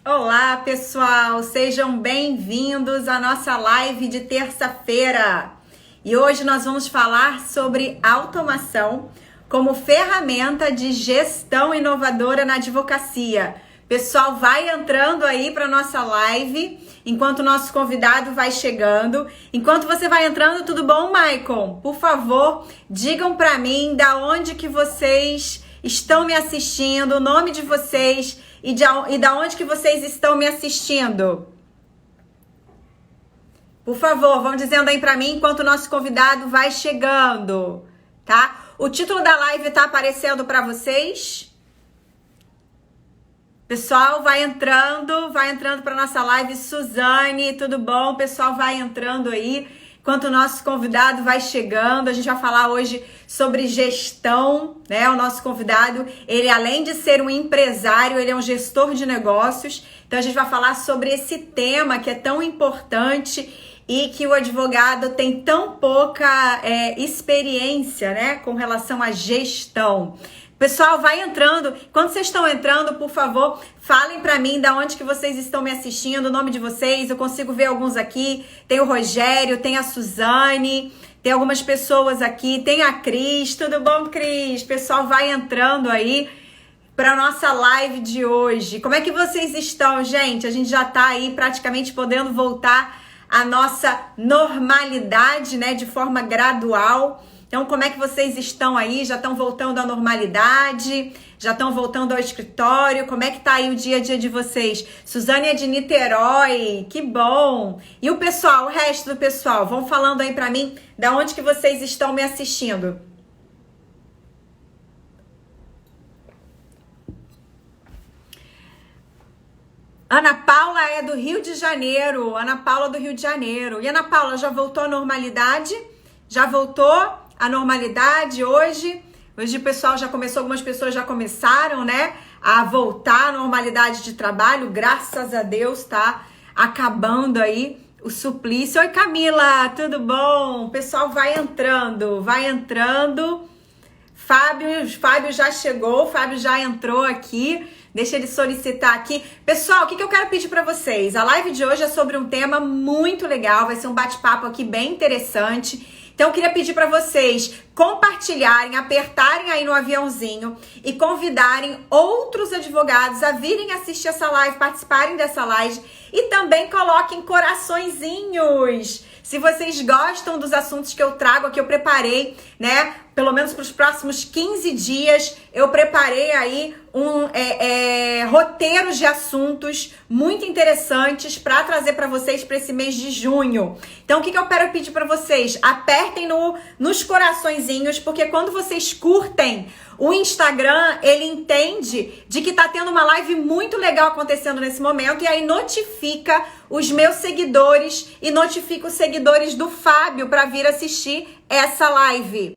Olá, pessoal! Sejam bem-vindos à nossa live de terça-feira. E hoje nós vamos falar sobre automação como ferramenta de gestão inovadora na advocacia. Pessoal, vai entrando aí para nossa live, enquanto o nosso convidado vai chegando. Enquanto você vai entrando, tudo bom, Maicon? Por favor, digam para mim da onde que vocês estão me assistindo, o nome de vocês e da onde que vocês estão me assistindo. Por favor, vão dizendo aí para mim enquanto o nosso convidado vai chegando, tá? O título da live tá aparecendo para vocês? Pessoal, vai entrando para nossa live. Suzane, tudo bom? Pessoal, vai entrando aí. Enquanto o nosso convidado vai chegando, a gente vai falar hoje sobre gestão, né? O nosso convidado, ele além de ser um empresário, ele é um gestor de negócios. Então a gente vai falar sobre esse tema que é tão importante e que o advogado tem tão pouca experiência, né? Com relação à gestão. Pessoal, vai entrando. Quando vocês estão entrando, por favor, falem para mim da onde que vocês estão me assistindo, o nome de vocês. Eu consigo ver alguns aqui. Tem o Rogério, tem a Suzane, tem algumas pessoas aqui. Tem a Cris. Tudo bom, Cris? Pessoal, vai entrando aí para nossa live de hoje. Como é que vocês estão, gente? A gente já tá aí praticamente podendo voltar à nossa normalidade, né, de forma gradual. Então, como é que vocês estão aí? Já estão voltando à normalidade? Já estão voltando ao escritório? Como é que tá aí o dia a dia de vocês? Suzane é de Niterói, que bom! E o pessoal, o resto do pessoal, vão falando aí pra mim da onde que vocês estão me assistindo. Ana Paula é do Rio de Janeiro. Ana Paula do Rio de Janeiro. E Ana Paula, já voltou à normalidade? Já voltou a normalidade hoje? Hoje o pessoal já começou, algumas pessoas já começaram, né, a voltar à normalidade de trabalho, graças a Deus, tá acabando aí o suplício. Oi, Camila, tudo bom? O pessoal vai entrando, vai entrando. Fábio já chegou, Fábio já entrou aqui. Deixa ele solicitar aqui. Pessoal, o que eu quero pedir para vocês? A live de hoje é sobre um tema muito legal, vai ser um bate-papo aqui bem interessante. Então, eu queria pedir para vocês compartilharem, apertarem aí no aviãozinho e convidarem outros advogados a virem assistir essa live, participarem dessa live e também coloquem coraçõezinhos. Se vocês gostam dos assuntos que eu trago aqui, eu preparei, né? Pelo menos para os próximos 15 dias, eu preparei aí roteiros de assuntos muito interessantes para trazer para vocês para esse mês de junho. Então, o que eu quero pedir para vocês? Apertem nos coraçõezinhos, porque quando vocês curtem, o Instagram, ele entende de que tá tendo uma live muito legal acontecendo nesse momento e aí notifica os meus seguidores e notifica os seguidores do Fábio para vir assistir essa live.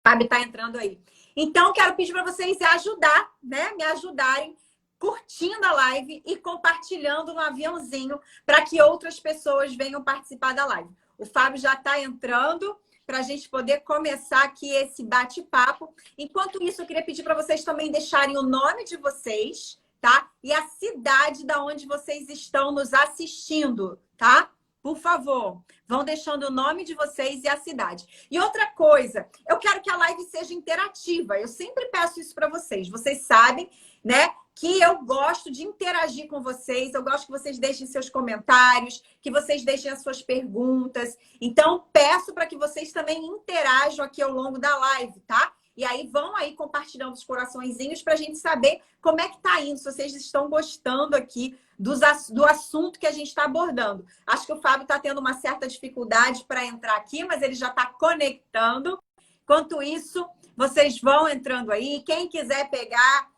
O Fábio tá entrando aí. Então, quero pedir para vocês ajudar, né? Me ajudarem curtindo a live e compartilhando no aviãozinho para que outras pessoas venham participar da live. O Fábio já tá entrando para a gente poder começar aqui esse bate-papo. Enquanto isso, eu queria pedir para vocês também deixarem o nome de vocês, tá? E a cidade da onde vocês estão nos assistindo, tá? Por favor, vão deixando o nome de vocês e a cidade. E outra coisa, eu quero que a live seja interativa. Eu sempre peço isso para vocês. Vocês sabem, né, que eu gosto de interagir com vocês. Eu gosto que vocês deixem seus comentários, que vocês deixem as suas perguntas. Então, peço para que vocês também interajam aqui ao longo da live, tá? E aí vão aí compartilhando os coraçõezinhos para a gente saber como é que tá indo, se vocês estão gostando aqui do assunto que a gente está abordando. Acho que o Fábio está tendo uma certa dificuldade para entrar aqui, mas ele já está conectando. Enquanto isso, vocês vão entrando aí. Quem quiser pegar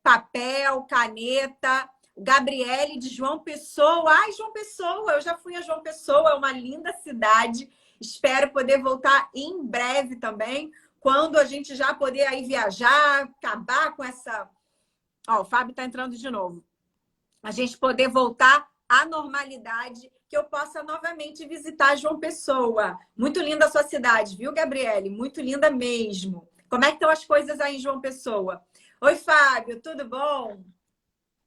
papel, caneta, Gabriele de João Pessoa. Ai, João Pessoa, eu já fui a João Pessoa, é uma linda cidade. Espero poder voltar em breve também, quando a gente já poder aí viajar, acabar com essa... Ó, o Fábio está entrando de novo. A gente poder voltar à normalidade, que eu possa novamente visitar João Pessoa. Muito linda a sua cidade, viu, Gabriele? Muito linda mesmo. Como é que estão as coisas aí em João Pessoa? Oi, Fábio, tudo bom?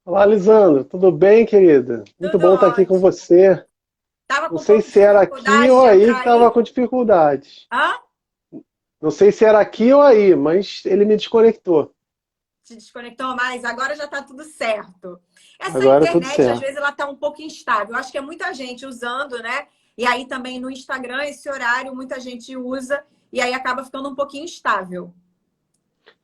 Olá, Lisandro, tudo bem, querida? Muito Tudo bom estar aqui com ótimo. você. Tava Não com um sei pouco de se era aqui dificuldade ou de aí que entrar estava aí. com dificuldade. Hã? Não sei se era aqui ou aí, mas ele me desconectou. Se desconectou, mas agora já tá tudo certo. Essa Agora tudo internet, às certo. vezes, ela tá um pouco instável. Eu acho que é muita gente usando, né? E aí também no Instagram, esse horário, muita gente usa e aí acaba ficando um pouquinho instável.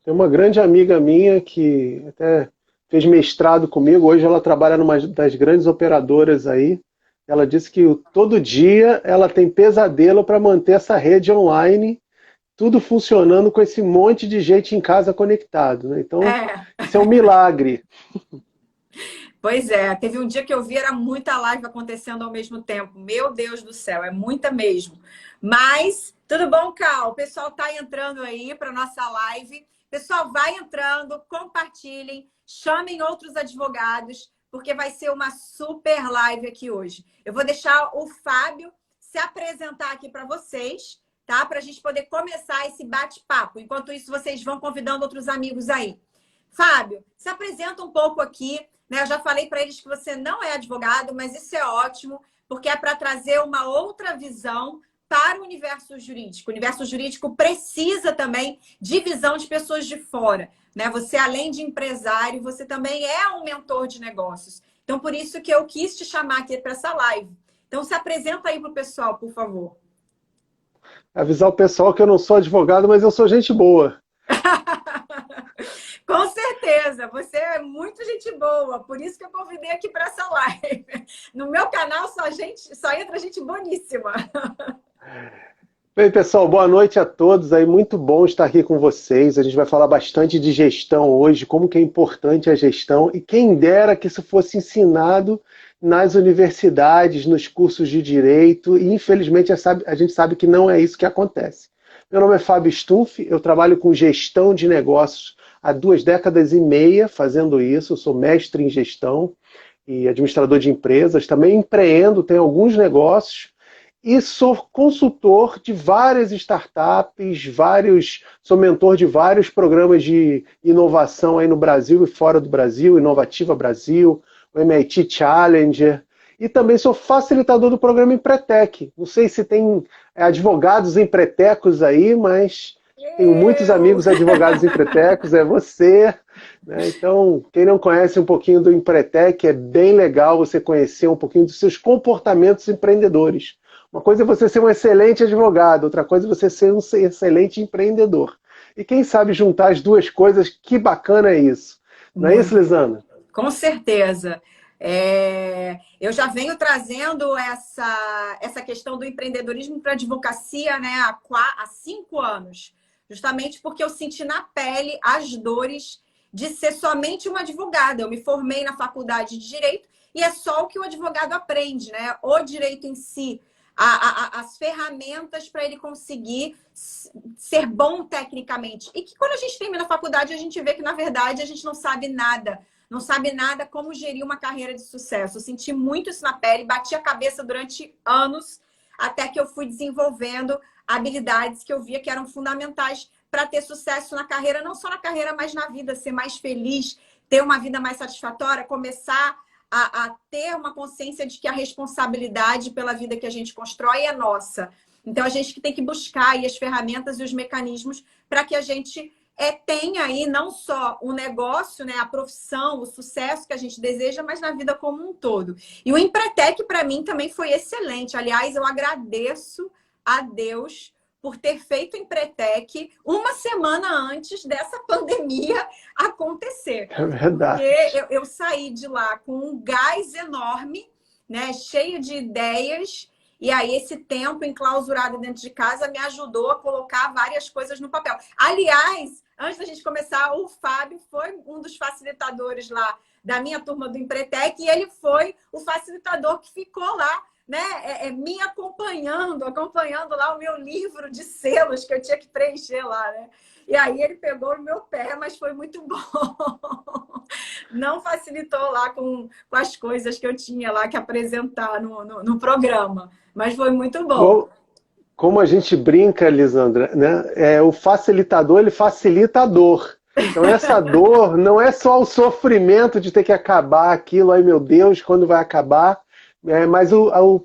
Tem uma grande amiga minha que até fez mestrado comigo. Hoje ela trabalha numa das grandes operadoras aí. Ela disse que todo dia ela tem pesadelo para manter essa rede online, tudo funcionando com esse monte de gente em casa conectado, né? Então, É. isso é um milagre. Pois é, teve um dia que eu vi, era muita live acontecendo ao mesmo tempo. Meu Deus do céu, é muita mesmo. Mas, tudo bom, Cal? O pessoal tá entrando aí para nossa live. Pessoal, vai entrando, compartilhem, chamem outros advogados, porque vai ser uma super live aqui hoje. Eu vou deixar o Fábio se apresentar aqui para vocês, tá? Para a gente poder começar esse bate-papo. Enquanto isso, vocês vão convidando outros amigos aí. Fábio, se apresenta um pouco aqui, né? Eu já falei para eles que você não é advogado, mas isso é ótimo, porque é para trazer uma outra visão para o universo jurídico. O universo jurídico precisa também de visão de pessoas de fora, né? Você, além de empresário, você também é um mentor de negócios. Então, por isso que eu quis te chamar aqui para essa live. Então, se apresenta aí para o pessoal, por favor. Avisar o pessoal que eu não sou advogado, mas eu sou gente boa. Com certeza, você é muito gente boa, por isso que eu convidei aqui para essa live. No meu canal só entra gente boníssima. Bem, pessoal, boa noite a todos. Aí, muito bom estar aqui com vocês. A gente vai falar bastante de gestão hoje, como que é importante a gestão, e quem dera que isso fosse ensinado nas universidades, nos cursos de direito, e infelizmente a gente sabe que não é isso que acontece. Meu nome é Fábio Stumpf, eu trabalho com gestão de negócios há 2 décadas e meia fazendo isso. Eu sou mestre em gestão e administrador de empresas, também empreendo, tenho alguns negócios e sou consultor de várias startups, sou mentor de vários programas de inovação aí no Brasil e fora do Brasil, Inovativa Brasil, o MIT Challenger, e também sou facilitador do programa Empretec. Não sei se tem advogados empretecos aí, mas tenho muitos Eu! amigos advogados empretecos, é você, né? Então, quem não conhece um pouquinho do Empretec, é bem legal você conhecer um pouquinho dos seus comportamentos empreendedores. Uma coisa é você ser um excelente advogado, outra coisa é você ser um excelente empreendedor. E quem sabe juntar as duas coisas, que bacana é isso. Não é isso, Muito. Lisana? Com certeza. Eu já venho trazendo essa questão do empreendedorismo para a advocacia, né, há 5 anos, justamente porque eu senti na pele as dores de ser somente uma advogada. Eu me formei na faculdade de Direito e é só o que o advogado aprende, né? O direito em si, as ferramentas para ele conseguir ser bom tecnicamente. E que quando a gente termina a faculdade, a gente vê que, na verdade, a gente não sabe nada. Não sabe nada como gerir uma carreira de sucesso. Eu senti muito isso na pele, bati a cabeça durante anos, até que eu fui desenvolvendo habilidades que eu via que eram fundamentais para ter sucesso na carreira, não só na carreira, mas na vida, ser mais feliz, ter uma vida mais satisfatória, começar a ter uma consciência de que a responsabilidade pela vida que a gente constrói é nossa. Então, a gente tem que buscar aí as ferramentas e os mecanismos para que a gente tenha aí não só o negócio, né, a profissão, o sucesso que a gente deseja, mas na vida como um todo. E o Empretec, para mim, também foi excelente. Aliás, eu agradeço a Deus por ter feito o Empretec uma semana antes dessa pandemia acontecer. É Porque verdade. eu saí de lá com um gás enorme, né, cheio de ideias. E aí, esse tempo enclausurado dentro de casa me ajudou a colocar várias coisas no papel. Aliás, antes da gente começar, o Fábio foi um dos facilitadores lá da minha turma do Empretec e ele foi o facilitador que ficou lá, né, me acompanhando lá o meu livro de selos que eu tinha que preencher lá, né? E aí ele pegou no meu pé, mas foi muito bom. Não facilitou lá com as coisas que eu tinha lá que apresentar no programa, mas foi muito bom. Como a gente brinca, Lisandra, né? O facilitador, ele facilita a dor. Então essa dor não é só o sofrimento de ter que acabar aquilo, ai meu Deus, quando vai acabar, mas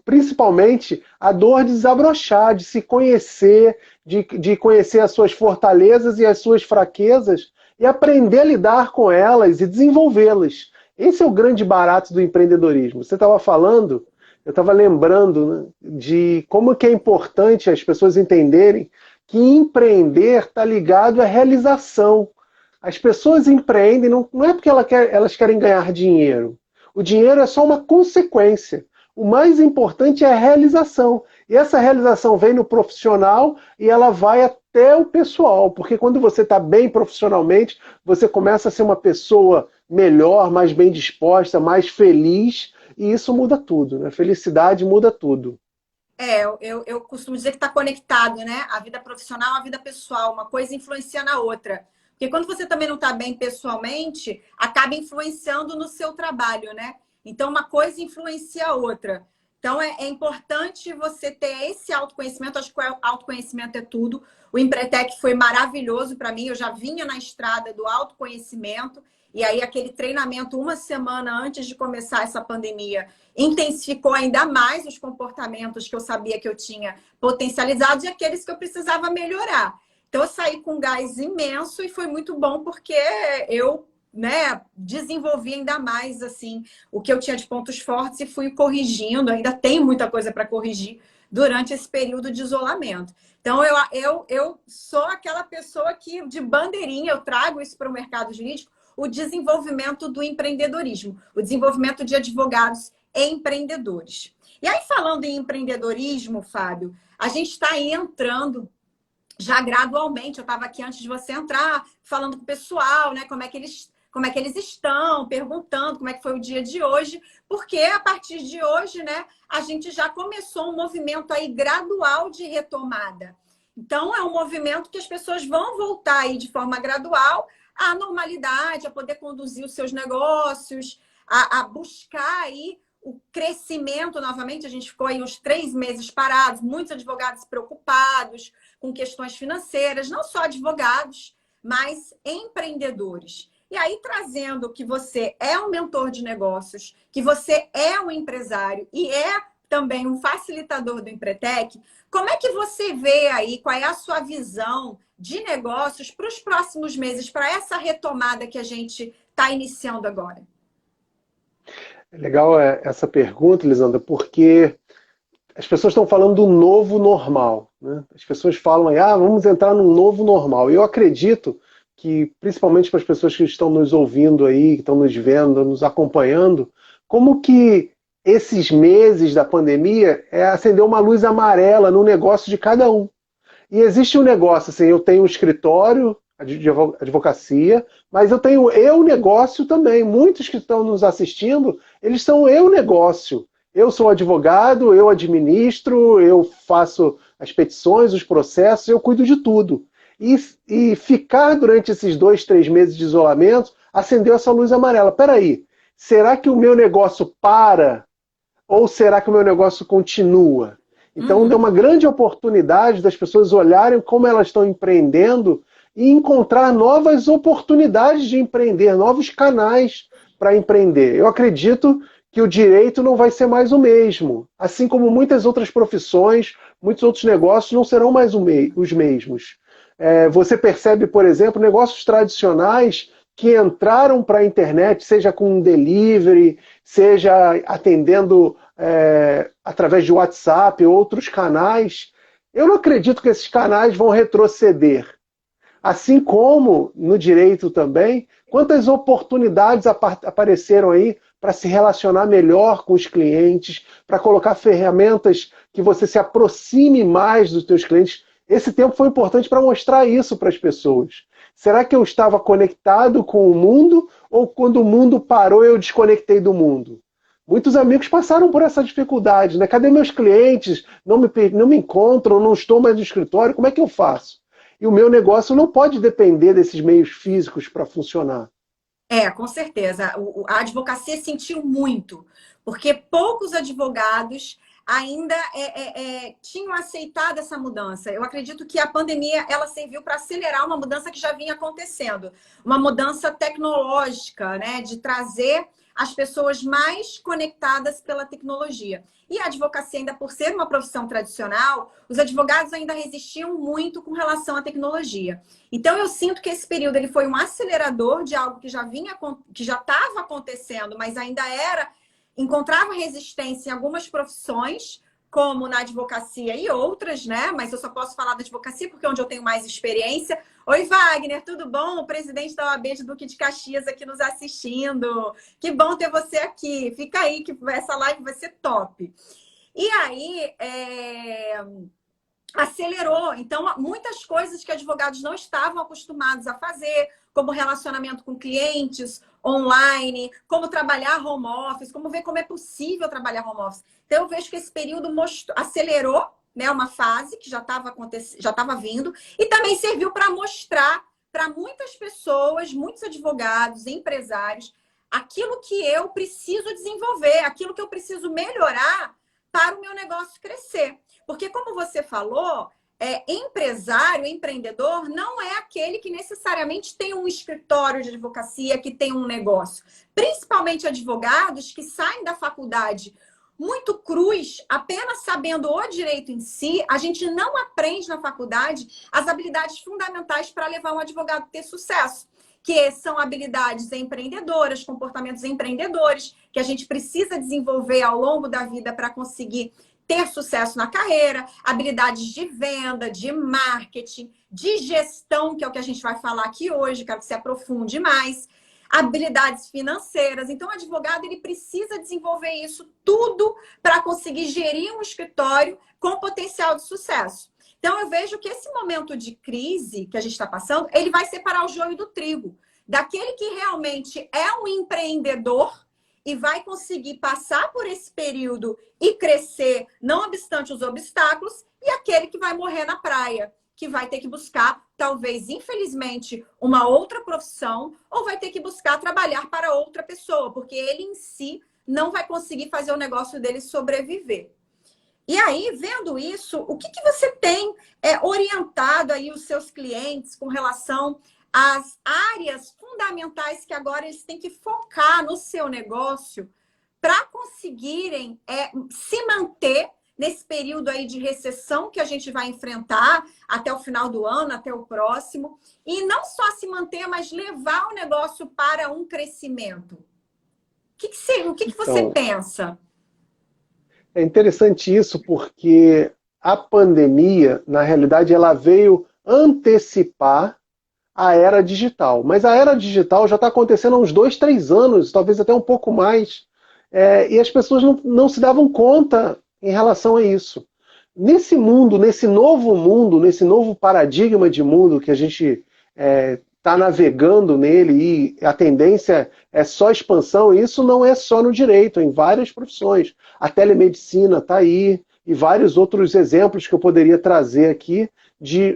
principalmente a dor de desabrochar, de se conhecer, de conhecer as suas fortalezas e as suas fraquezas e aprender a lidar com elas e desenvolvê-las. Esse é o grande barato do empreendedorismo. Você estava falando, eu estava lembrando, né, de como que é importante as pessoas entenderem que empreender está ligado à realização. As pessoas empreendem, não é porque elas querem ganhar dinheiro. O dinheiro é só uma consequência. O mais importante é a realização. E essa realização vem no profissional e ela vai até o pessoal. Porque quando você está bem profissionalmente, você começa a ser uma pessoa melhor, mais bem disposta, mais feliz. E isso muda tudo, né? Felicidade muda tudo. Eu costumo dizer que está conectado, né? A vida profissional, a vida pessoal, uma coisa influencia na outra. Porque quando você também não está bem pessoalmente, acaba influenciando no seu trabalho, né? Então, uma coisa influencia a outra. Então, é importante você ter esse autoconhecimento. Acho que o autoconhecimento é tudo. O Empretec foi maravilhoso para mim. Eu já vinha na estrada do autoconhecimento. E aí, aquele treinamento uma semana antes de começar essa pandemia intensificou ainda mais os comportamentos que eu sabia que eu tinha potencializados e aqueles que eu precisava melhorar. Então, eu saí com um gás imenso e foi muito bom porque eu, né, desenvolvi ainda mais assim o que eu tinha de pontos fortes e fui corrigindo. Ainda tem muita coisa para corrigir durante esse período de isolamento. Então, eu sou aquela pessoa que, de bandeirinha, eu trago isso para o mercado jurídico, o desenvolvimento do empreendedorismo, o desenvolvimento de advogados e empreendedores. E aí, falando em empreendedorismo, Fábio, a gente está aí entrando já gradualmente. Eu estava aqui antes de você entrar, falando com o pessoal, né, como é que eles estão, perguntando como é que foi o dia de hoje, porque a partir de hoje, né, a gente já começou um movimento aí gradual de retomada. Então, é um movimento que as pessoas vão voltar aí de forma gradual à normalidade, a poder conduzir os seus negócios, a buscar aí o crescimento novamente. A gente ficou aí uns 3 meses parados, muitos advogados preocupados com questões financeiras, não só advogados, mas empreendedores. E aí, trazendo que você é um mentor de negócios, que você é um empresário e é também um facilitador do Empretec, como é que você vê aí, qual é a sua visão de negócios para os próximos meses, para essa retomada que a gente está iniciando agora? É legal essa pergunta, Lisandra, porque as pessoas estão falando do novo normal, né? As pessoas falam aí, vamos entrar num novo normal. Eu acredito que, principalmente para as pessoas que estão nos ouvindo aí, que estão nos vendo, nos acompanhando, como que esses meses da pandemia acendeu uma luz amarela no negócio de cada um. E existe um negócio, assim, eu tenho um escritório de advocacia, mas eu tenho negócio também. Muitos que estão nos assistindo, eles são negócio. Eu sou advogado, eu administro, eu faço as petições, os processos, eu cuido de tudo. E ficar durante esses 2, 3 meses de isolamento acendeu essa luz amarela. Peraí, será que o meu negócio para? Ou será que o meu negócio continua? Então, deu uma grande oportunidade das pessoas olharem como elas estão empreendendo e encontrar novas oportunidades de empreender, novos canais para empreender. Eu acredito que o direito não vai ser mais o mesmo. Assim como muitas outras profissões, muitos outros negócios não serão mais os mesmos. Você percebe, por exemplo, negócios tradicionais que entraram para a internet, seja com um delivery, seja atendendo através de WhatsApp, outros canais. Eu não acredito que esses canais vão retroceder. Assim como no direito também, quantas oportunidades apareceram aí para se relacionar melhor com os clientes, para colocar ferramentas que você se aproxime mais dos seus clientes. Esse tempo foi importante para mostrar isso para as pessoas. Será que eu estava conectado com o mundo ou quando o mundo parou eu desconectei do mundo? Muitos amigos passaram por essa dificuldade, né? Cadê meus clientes? Não me encontram, não estou mais no escritório, como é que eu faço? E o meu negócio não pode depender desses meios físicos para funcionar. Com certeza. A advocacia sentiu muito, porque poucos advogados ainda tinham aceitado essa mudança. Eu acredito que a pandemia ela serviu para acelerar uma mudança que já vinha acontecendo, uma mudança tecnológica, né, de trazer as pessoas mais conectadas pela tecnologia. E a advocacia, ainda por ser uma profissão tradicional, os advogados ainda resistiam muito com relação à tecnologia. Então, eu sinto que esse período ele foi um acelerador de algo que já estava acontecendo, mas ainda encontrava resistência em algumas profissões, como na advocacia e outras, né? Mas eu só posso falar da advocacia porque é onde eu tenho mais experiência. Oi, Wagner, tudo bom? O presidente da OAB de Duque de Caxias aqui nos assistindo. Que bom ter você aqui. Fica aí que essa live vai ser top. E aí, acelerou. Então, muitas coisas que advogados não estavam acostumados a fazer, como relacionamento com clientes, online, como trabalhar home office, como ver como é possível trabalhar home office. Então, eu vejo que esse período acelerou, né, uma fase que já estava vindo, e também serviu para mostrar para muitas pessoas, muitos advogados, empresários, aquilo que eu preciso desenvolver, aquilo que eu preciso melhorar para o meu negócio crescer. Porque, como você falou, empresário, empreendedor, não é aquele que necessariamente tem um escritório de advocacia, que tem um negócio. Principalmente advogados que saem da faculdade muito crus, apenas sabendo o direito em si, a gente não aprende na faculdade as habilidades fundamentais para levar um advogado a ter sucesso, que são habilidades empreendedoras, comportamentos empreendedores, que a gente precisa desenvolver ao longo da vida para conseguir ter sucesso na carreira, habilidades de venda, de marketing, de gestão, que é o que a gente vai falar aqui hoje, quero que você aprofunde mais, habilidades financeiras. Então, o advogado ele precisa desenvolver isso tudo para conseguir gerir um escritório com potencial de sucesso. Então, eu vejo que esse momento de crise que a gente está passando, ele vai separar o joio do trigo. Daquele que realmente é um empreendedor e vai conseguir passar por esse período e crescer, não obstante os obstáculos, e aquele que vai morrer na praia, que vai ter que buscar, talvez, infelizmente, uma outra profissão, ou vai ter que buscar trabalhar para outra pessoa, porque ele em si não vai conseguir fazer o negócio dele sobreviver. E aí, vendo isso, o que você tem orientado aí os seus clientes com relação às áreas fundamentais que agora eles têm que focar no seu negócio para conseguirem se manter nesse período aí de recessão que a gente vai enfrentar até o final do ano, até o próximo, e não só se manter, mas levar o negócio para um crescimento? O que você pensa? É interessante isso porque a pandemia, na realidade, ela veio antecipar a era digital. Mas a era digital já está acontecendo há uns 2, 3 anos, talvez até um pouco mais. E as pessoas não se davam conta em relação a isso. Nesse mundo, nesse novo paradigma de mundo que a gente está navegando nele e a tendência é só expansão, e isso não é só no direito, em várias profissões. A telemedicina está aí e vários outros exemplos que eu poderia trazer aqui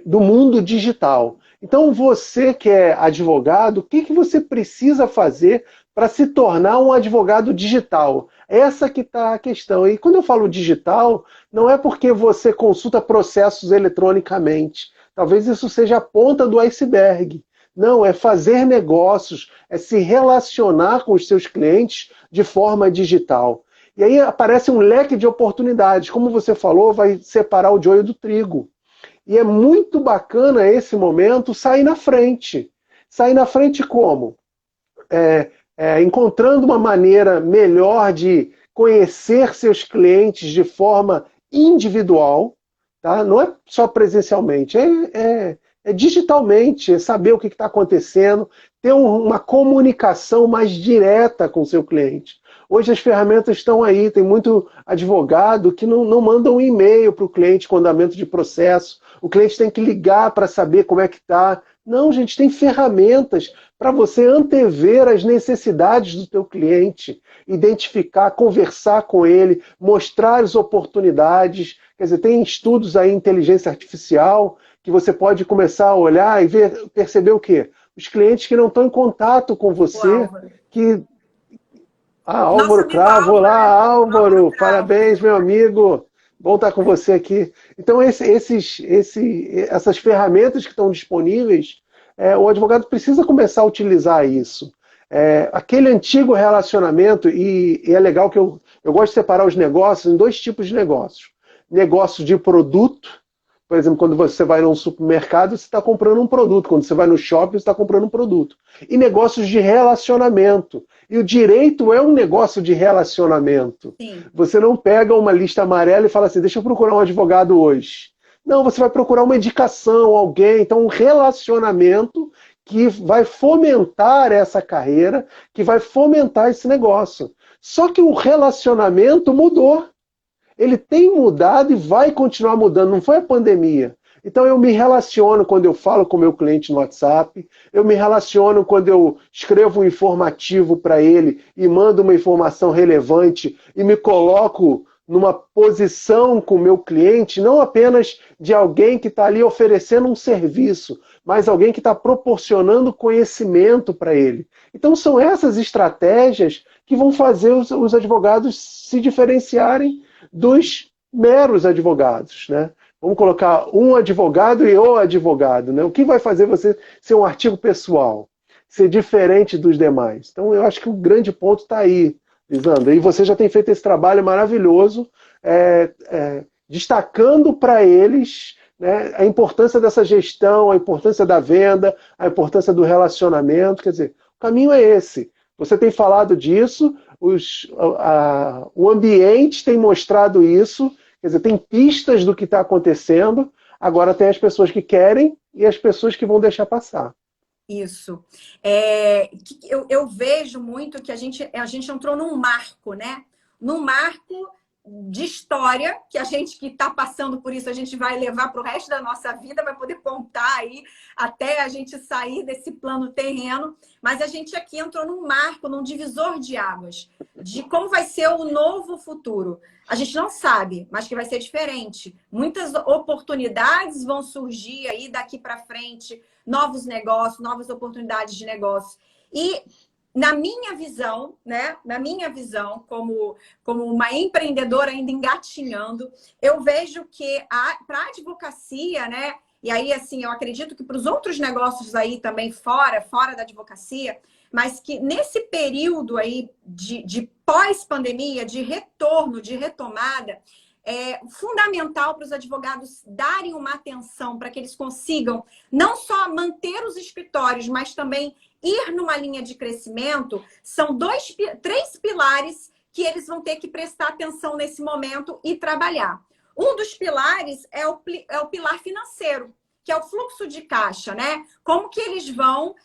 do mundo digital. Então, você que é advogado, o que você precisa fazer para se tornar um advogado digital? Essa que está a questão. E quando eu falo digital, não é porque você consulta processos eletronicamente. Talvez isso seja a ponta do iceberg. Não, é fazer negócios, é se relacionar com os seus clientes de forma digital. E aí aparece um leque de oportunidades. Como você falou, vai separar o joio do trigo. E é muito bacana esse momento sair na frente. Sair na frente como? Encontrando uma maneira melhor de conhecer seus clientes de forma individual, tá? Não é só presencialmente, é digitalmente, é saber o que está acontecendo, ter uma comunicação mais direta com o seu cliente. Hoje as ferramentas estão aí, tem muito advogado que não manda um e-mail para o cliente com andamento de processo, o cliente tem que ligar para saber como é que está. Não, gente, tem ferramentas para você antever as necessidades do teu cliente, identificar, conversar com ele, mostrar as oportunidades. Quer dizer, tem estudos aí em inteligência artificial que você pode começar a olhar e perceber o quê? Os clientes que não estão em contato com você, que... Álvaro Cravo, olá, Álvaro, parabéns, meu amigo. Bom estar com você aqui. Então, essas ferramentas que estão disponíveis, o advogado precisa começar a utilizar isso. Aquele antigo relacionamento, e é legal que eu gosto de separar os negócios em dois tipos de negócios. Negócio de produto, por exemplo, quando você vai num supermercado, você está comprando um produto. Quando você vai no shopping, você está comprando um produto. E negócios de relacionamento. E o direito é um negócio de relacionamento. Sim. Você não pega uma lista amarela e fala assim, deixa eu procurar um advogado hoje. Não, você vai procurar uma indicação, alguém. Então, um relacionamento que vai fomentar essa carreira, que vai fomentar esse negócio. Só que o relacionamento mudou. Ele tem mudado e vai continuar mudando. Não foi a pandemia. Então eu me relaciono quando eu falo com o meu cliente no WhatsApp, eu me relaciono quando eu escrevo um informativo para ele e mando uma informação relevante e me coloco numa posição com o meu cliente, não apenas de alguém que está ali oferecendo um serviço, mas alguém que está proporcionando conhecimento para ele. Então são essas estratégias que vão fazer os advogados se diferenciarem dos meros advogados, né? Vamos colocar um advogado e o advogado, né? O que vai fazer você ser um artigo pessoal? Ser diferente dos demais. Então, eu acho que o grande ponto está aí, Lisandra. E você já tem feito esse trabalho maravilhoso, destacando para eles, né, a importância dessa gestão, a importância da venda, a importância do relacionamento. Quer dizer, o caminho é esse. Você tem falado disso, o ambiente tem mostrado isso. Quer dizer, tem pistas do que está acontecendo, agora tem as pessoas que querem e as pessoas que vão deixar passar. Isso. Eu vejo muito que a gente entrou num marco, né? Num marco de história, que a gente que está passando por isso, a gente vai levar para o resto da nossa vida, vai poder contar aí até a gente sair desse plano terreno, mas a gente aqui entrou num marco, num divisor de águas, de como vai ser o novo futuro. A gente não sabe, mas que vai ser diferente. Muitas oportunidades vão surgir aí daqui para frente, novos negócios, novas oportunidades de negócio. E na minha visão, né? Na minha visão, como uma empreendedora ainda engatinhando, eu vejo que para a advocacia, né? E aí, assim, eu acredito que para os outros negócios aí também fora da advocacia, mas que nesse período aí de pós-pandemia, de retorno, de retomada, é fundamental para os advogados darem uma atenção para que eles consigam não só manter os escritórios, mas também ir numa linha de crescimento. São três pilares que eles vão ter que prestar atenção nesse momento e trabalhar. Um dos pilares é o pilar financeiro, que é o fluxo de caixa, né? Como que eles vão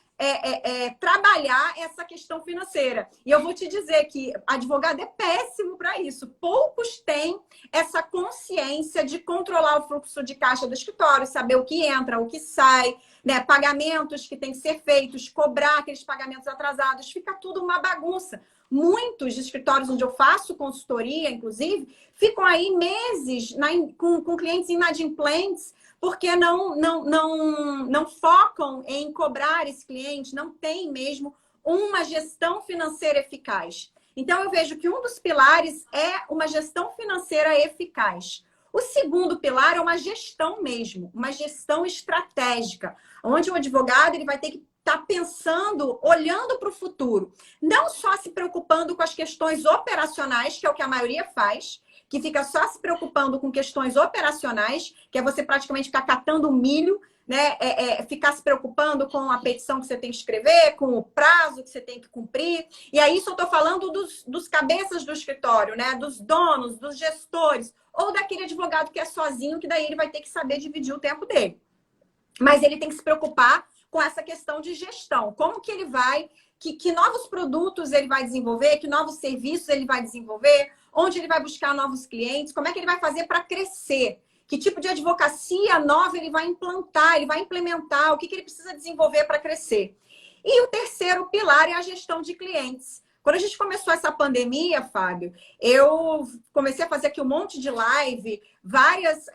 trabalhar essa questão financeira. E eu vou te dizer que advogado é péssimo para isso. Poucos têm essa consciência de controlar o fluxo de caixa do escritório, saber o que entra, o que sai, né? Pagamentos que têm que ser feitos, cobrar aqueles pagamentos atrasados, fica tudo uma bagunça. Muitos escritórios onde eu faço consultoria, inclusive, ficam aí meses com clientes inadimplentes, porque não focam em cobrar esse cliente, não tem mesmo uma gestão financeira eficaz. Então, eu vejo que um dos pilares é uma gestão financeira eficaz. O segundo pilar é uma gestão mesmo, uma gestão estratégica, onde o advogado ele vai ter que estar pensando, olhando para o futuro, não só se preocupando com as questões operacionais, que é o que a maioria faz, que fica só se preocupando com questões operacionais, que é você praticamente ficar catando milho, né? Ficar se preocupando com a petição que você tem que escrever, com o prazo que você tem que cumprir. E aí isso eu estou falando dos cabeças do escritório, né? Dos donos, dos gestores, ou daquele advogado que é sozinho, que daí ele vai ter que saber dividir o tempo dele. Mas ele tem que se preocupar com essa questão de gestão. Como que ele vai... Que novos produtos ele vai desenvolver, que novos serviços ele vai desenvolver, onde ele vai buscar novos clientes, como é que ele vai fazer para crescer, que tipo de advocacia nova ele vai implantar, ele vai implementar, o que ele precisa desenvolver para crescer. E o terceiro pilar é a gestão de clientes. Quando a gente começou essa pandemia, Fábio, eu comecei a fazer aqui um monte de live, várias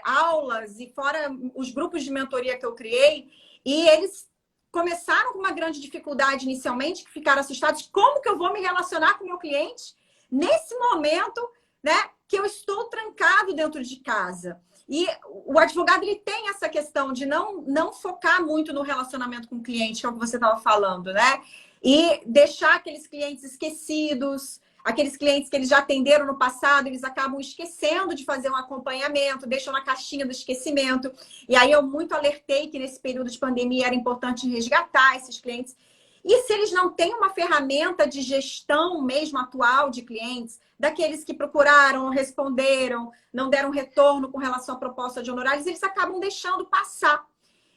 aulas e fora os grupos de mentoria que eu criei, e eles começaram com uma grande dificuldade inicialmente, que ficaram assustados. Como que eu vou me relacionar com o meu cliente? Nesse momento, né? Que eu estou trancado dentro de casa. E o advogado ele tem essa questão de não focar muito no relacionamento com o cliente, que é o que você estava falando, né? E deixar aqueles clientes esquecidos, aqueles clientes que eles já atenderam no passado, eles acabam esquecendo de fazer um acompanhamento, deixam na caixinha do esquecimento. E aí eu muito alertei que nesse período de pandemia era importante resgatar esses clientes. E se eles não têm uma ferramenta de gestão mesmo atual de clientes, daqueles que procuraram, responderam, não deram retorno com relação à proposta de honorários, eles acabam deixando passar.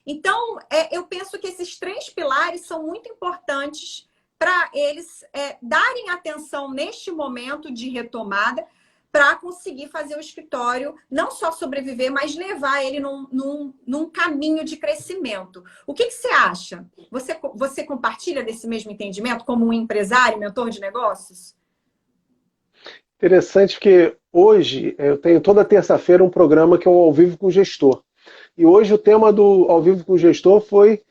Então, eu penso que esses 3 pilares são muito importantes para eles darem atenção neste momento de retomada para conseguir fazer o escritório não só sobreviver, mas levar ele num caminho de crescimento. O que você acha? Você compartilha desse mesmo entendimento como um empresário, mentor de negócios? Interessante porque hoje eu tenho toda terça-feira um programa que é o Ao Vivo com o Gestor. E hoje o tema do Ao Vivo com o Gestor foi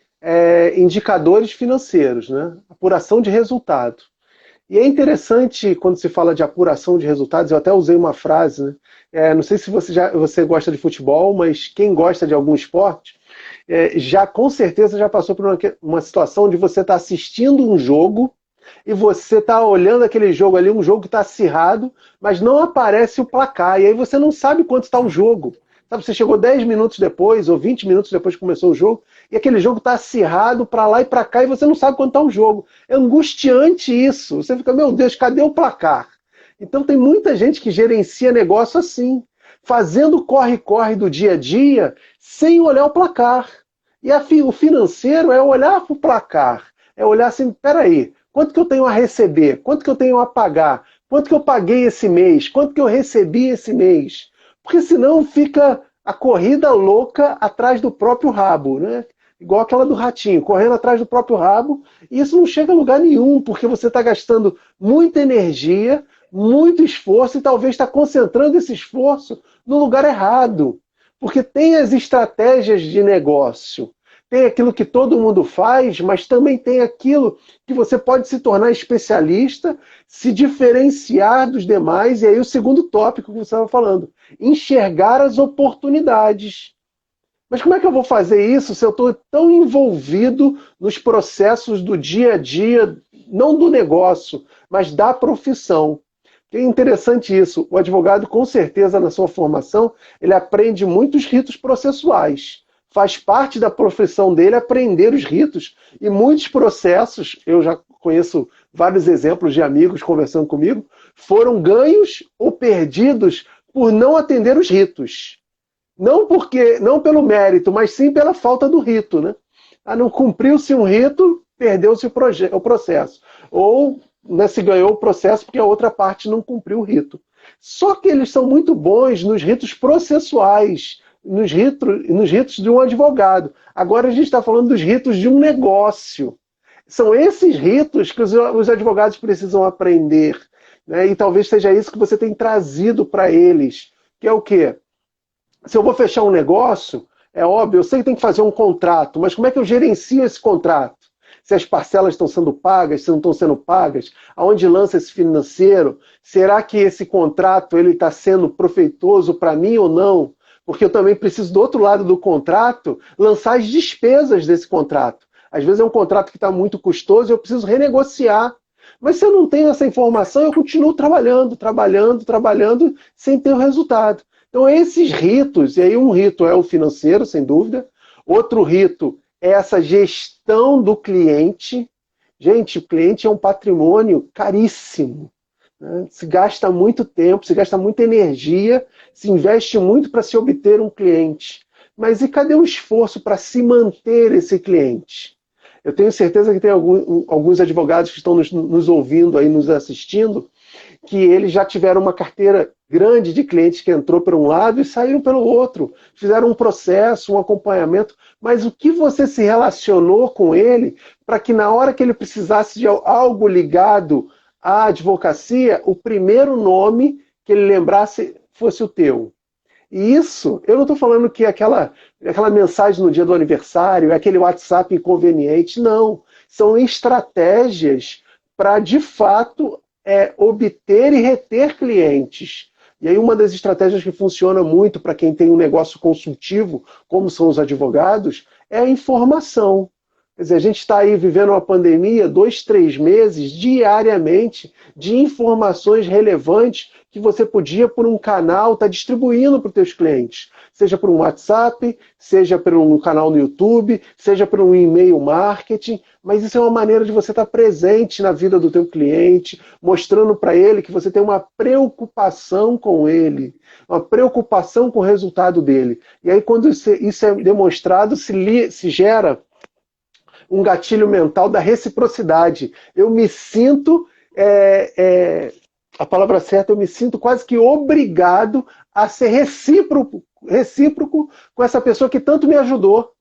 indicadores financeiros, né? Apuração de resultado. E é interessante quando se fala de apuração de resultados, eu até usei uma frase, né? Não sei se você gosta de futebol, mas quem gosta de algum esporte, já com certeza já passou por uma situação de você estar assistindo um jogo e você está olhando aquele jogo ali, um jogo que está acirrado, mas não aparece o placar, e aí você não sabe quanto está o jogo. Sabe, você chegou 10 minutos depois, ou 20 minutos depois que começou o jogo, e aquele jogo está acirrado para lá e para cá, e você não sabe quanto está o jogo. É angustiante isso. Você fica, meu Deus, cadê o placar? Então tem muita gente que gerencia negócio assim, fazendo corre-corre do dia a dia, sem olhar o placar. E o financeiro é olhar para o placar, é olhar assim, peraí, quanto que eu tenho a receber? Quanto que eu tenho a pagar? Quanto que eu paguei esse mês? Quanto que eu recebi esse mês? Porque senão fica a corrida louca atrás do próprio rabo, né? Igual aquela do ratinho, correndo atrás do próprio rabo, e isso não chega a lugar nenhum, porque você está gastando muita energia, muito esforço, e talvez está concentrando esse esforço no lugar errado. Porque tem as estratégias de negócio, tem aquilo que todo mundo faz, mas também tem aquilo que você pode se tornar especialista, se diferenciar dos demais, e aí o segundo tópico que você estava falando, enxergar as oportunidades. Mas como é que eu vou fazer isso se eu estou tão envolvido nos processos do dia a dia, não do negócio, mas da profissão? É interessante isso. O advogado, com certeza, na sua formação, ele aprende muitos ritos processuais. Faz parte da profissão dele aprender os ritos. E muitos processos, eu já conheço vários exemplos de amigos conversando comigo, foram ganhos ou perdidos por não atender os ritos. Não pelo mérito, mas sim pela falta do rito, né? Não cumpriu-se um rito, perdeu-se o processo. Ou se ganhou o processo porque a outra parte não cumpriu o rito. Só que eles são muito bons nos ritos processuais, nos ritos de um advogado. Agora a gente está falando dos ritos de um negócio. São esses ritos que os advogados precisam aprender, né? E talvez seja isso que você tem trazido para eles, que é o quê? Se eu vou fechar um negócio, é óbvio, eu sei que tem que fazer um contrato, mas como é que eu gerencio esse contrato? Se as parcelas estão sendo pagas, se não estão sendo pagas, aonde lança esse financeiro? Será que esse contrato está sendo proveitoso para mim ou não? Porque eu também preciso, do outro lado do contrato, lançar as despesas desse contrato. Às vezes é um contrato que está muito custoso e eu preciso renegociar. Mas se eu não tenho essa informação, eu continuo trabalhando, sem ter o resultado. Então esses ritos, e aí um rito é o financeiro, sem dúvida, outro rito é essa gestão do cliente. Gente, o cliente é um patrimônio caríssimo, né? Se gasta muito tempo, se gasta muita energia, se investe muito para se obter um cliente. Mas e cadê o esforço para se manter esse cliente? Eu tenho certeza que tem alguns advogados que estão nos ouvindo, aí, nos assistindo, que eles já tiveram uma carteira grande de clientes que entrou por um lado e saíram pelo outro. Fizeram um processo, um acompanhamento, mas o que você se relacionou com ele para que na hora que ele precisasse de algo ligado à advocacia, o primeiro nome que ele lembrasse fosse o teu? E isso, eu não estou falando que aquela mensagem no dia do aniversário, aquele WhatsApp inconveniente, não. São estratégias para, de fato, obter e reter clientes. E aí uma das estratégias que funciona muito para quem tem um negócio consultivo, como são os advogados, é a informação. Quer dizer, a gente está aí vivendo uma pandemia, 2, 3 meses, diariamente, de informações relevantes que você podia, por um canal, estar distribuindo para os seus clientes. Seja por um WhatsApp, seja por um canal no YouTube, seja por um e-mail marketing, mas isso é uma maneira de você estar presente na vida do teu cliente, mostrando para ele que você tem uma preocupação com ele, uma preocupação com o resultado dele. E aí, quando isso é demonstrado, se gera um gatilho mental da reciprocidade. Eu me sinto, a palavra certa, eu me sinto quase que obrigado a ser recíproco com essa pessoa que tanto me ajudou,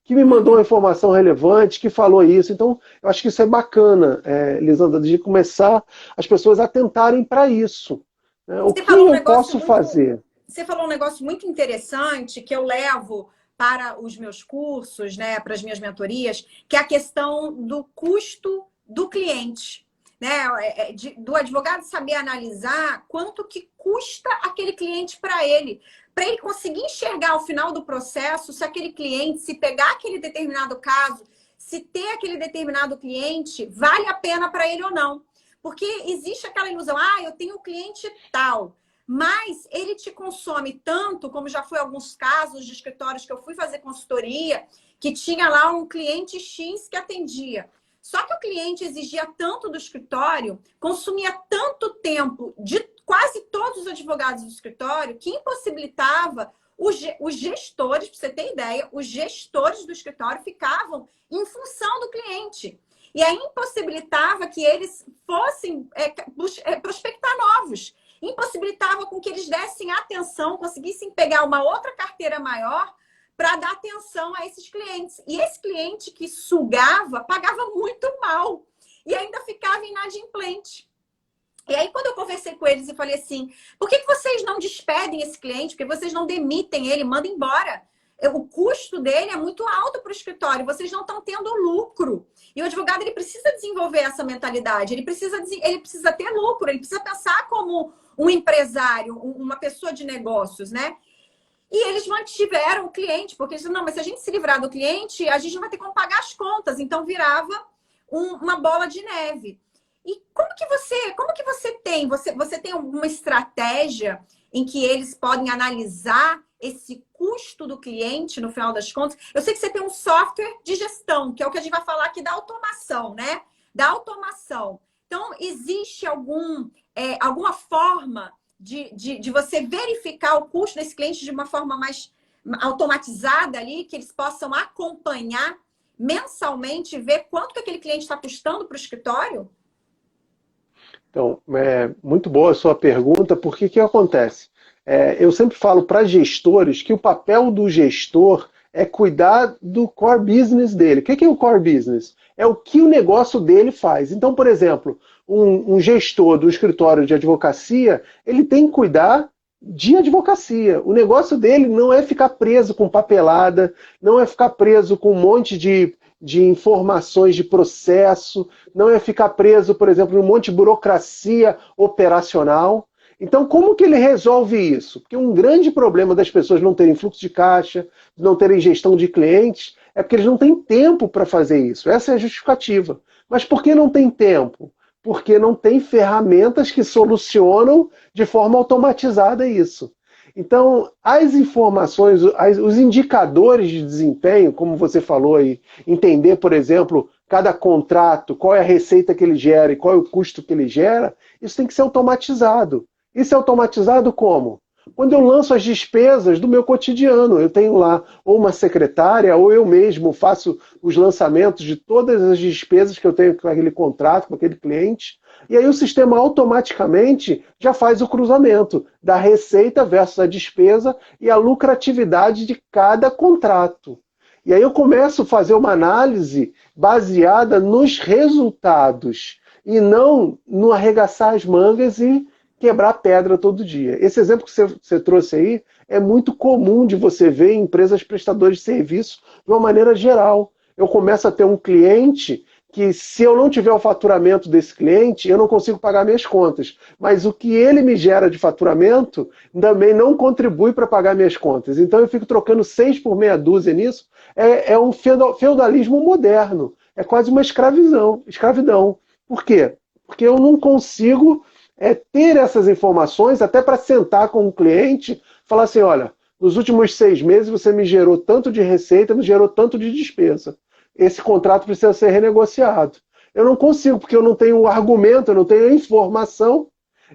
que me mandou uma informação relevante, que falou isso. Então, eu acho que isso é bacana, Lisandra, de começar as pessoas a atentarem para isso. Né? O que eu posso fazer? Você falou um negócio muito interessante que eu levo para os meus cursos, né, para as minhas mentorias, que é a questão do custo do cliente, né? Do advogado saber analisar quanto que custa aquele cliente para ele conseguir enxergar ao final do processo se aquele cliente, se pegar aquele determinado caso, se ter aquele determinado cliente, vale a pena para ele ou não. Porque existe aquela ilusão, eu tenho um cliente tal, mas ele te consome tanto, como já foi alguns casos de escritórios que eu fui fazer consultoria, que tinha lá um cliente X que atendia. Só que o cliente exigia tanto do escritório, consumia tanto tempo de quase todos os advogados do escritório, que impossibilitava os gestores, para você ter ideia, os gestores do escritório ficavam em função do cliente. E aí impossibilitava que eles fossem prospectar novos. Impossibilitava com que eles dessem atenção, conseguissem pegar uma outra carteira maior para dar atenção a esses clientes. E esse cliente que sugava, pagava muito mal e ainda ficava inadimplente. E aí, quando eu conversei com eles e falei assim, por que vocês não despedem esse cliente? Por que vocês não demitem ele, mandam embora? O custo dele é muito alto para o escritório, vocês não estão tendo lucro. E o advogado ele precisa desenvolver essa mentalidade, ele precisa ter lucro, ele precisa pensar como um empresário, uma pessoa de negócios, né? E eles mantiveram o cliente, porque eles disseram, não, mas se a gente se livrar do cliente, a gente não vai ter como pagar as contas. Então virava uma bola de neve. E como que você tem? Você tem uma estratégia em que eles podem analisar esse custo do cliente no final das contas? Eu sei que você tem um software de gestão, que é o que a gente vai falar aqui da automação, né? Da automação. Então, existe alguma forma de você verificar o custo desse cliente de uma forma mais automatizada ali, que eles possam acompanhar mensalmente, ver quanto que aquele cliente está custando para o escritório? Então, muito boa a sua pergunta, porque o que acontece? Eu sempre falo para gestores que o papel do gestor é cuidar do core business dele. O que é o core business? É o que o negócio dele faz. Então, por exemplo, um gestor do escritório de advocacia, ele tem que cuidar de advocacia. O negócio dele não é ficar preso com papelada, não é ficar preso com um monte de informações de processo, não é ficar preso, por exemplo, num monte de burocracia operacional. Então, como que ele resolve isso? Porque um grande problema das pessoas não terem fluxo de caixa, não terem gestão de clientes, é porque eles não têm tempo para fazer isso. Essa é a justificativa. Mas por que não tem tempo? Porque não tem ferramentas que solucionam de forma automatizada isso. Então, as informações, os indicadores de desempenho, como você falou aí, entender, por exemplo, cada contrato, qual é a receita que ele gera e qual é o custo que ele gera, isso tem que ser automatizado. Isso é automatizado como? Quando eu lanço as despesas do meu cotidiano, eu tenho lá ou uma secretária ou eu mesmo faço os lançamentos de todas as despesas que eu tenho com aquele contrato, com aquele cliente, e aí o sistema automaticamente já faz o cruzamento da receita versus a despesa e a lucratividade de cada contrato. E aí eu começo a fazer uma análise baseada nos resultados e não no arregaçar as mangas e quebrar pedra todo dia. Esse exemplo que você trouxe aí é muito comum de você ver em empresas prestadoras de serviço de uma maneira geral. Eu começo a ter um cliente que se eu não tiver o faturamento desse cliente, eu não consigo pagar minhas contas. Mas o que ele me gera de faturamento também não contribui para pagar minhas contas. Então eu fico trocando 6 por meia dúzia nisso. É um feudalismo moderno. É quase uma escravidão. Por quê? Porque eu não consigo ter essas informações até para sentar com o cliente e falar assim, olha, nos últimos 6 meses você me gerou tanto de receita, me gerou tanto de despesa. Esse contrato precisa ser renegociado. Eu não consigo, porque eu não tenho argumento, eu não tenho informação.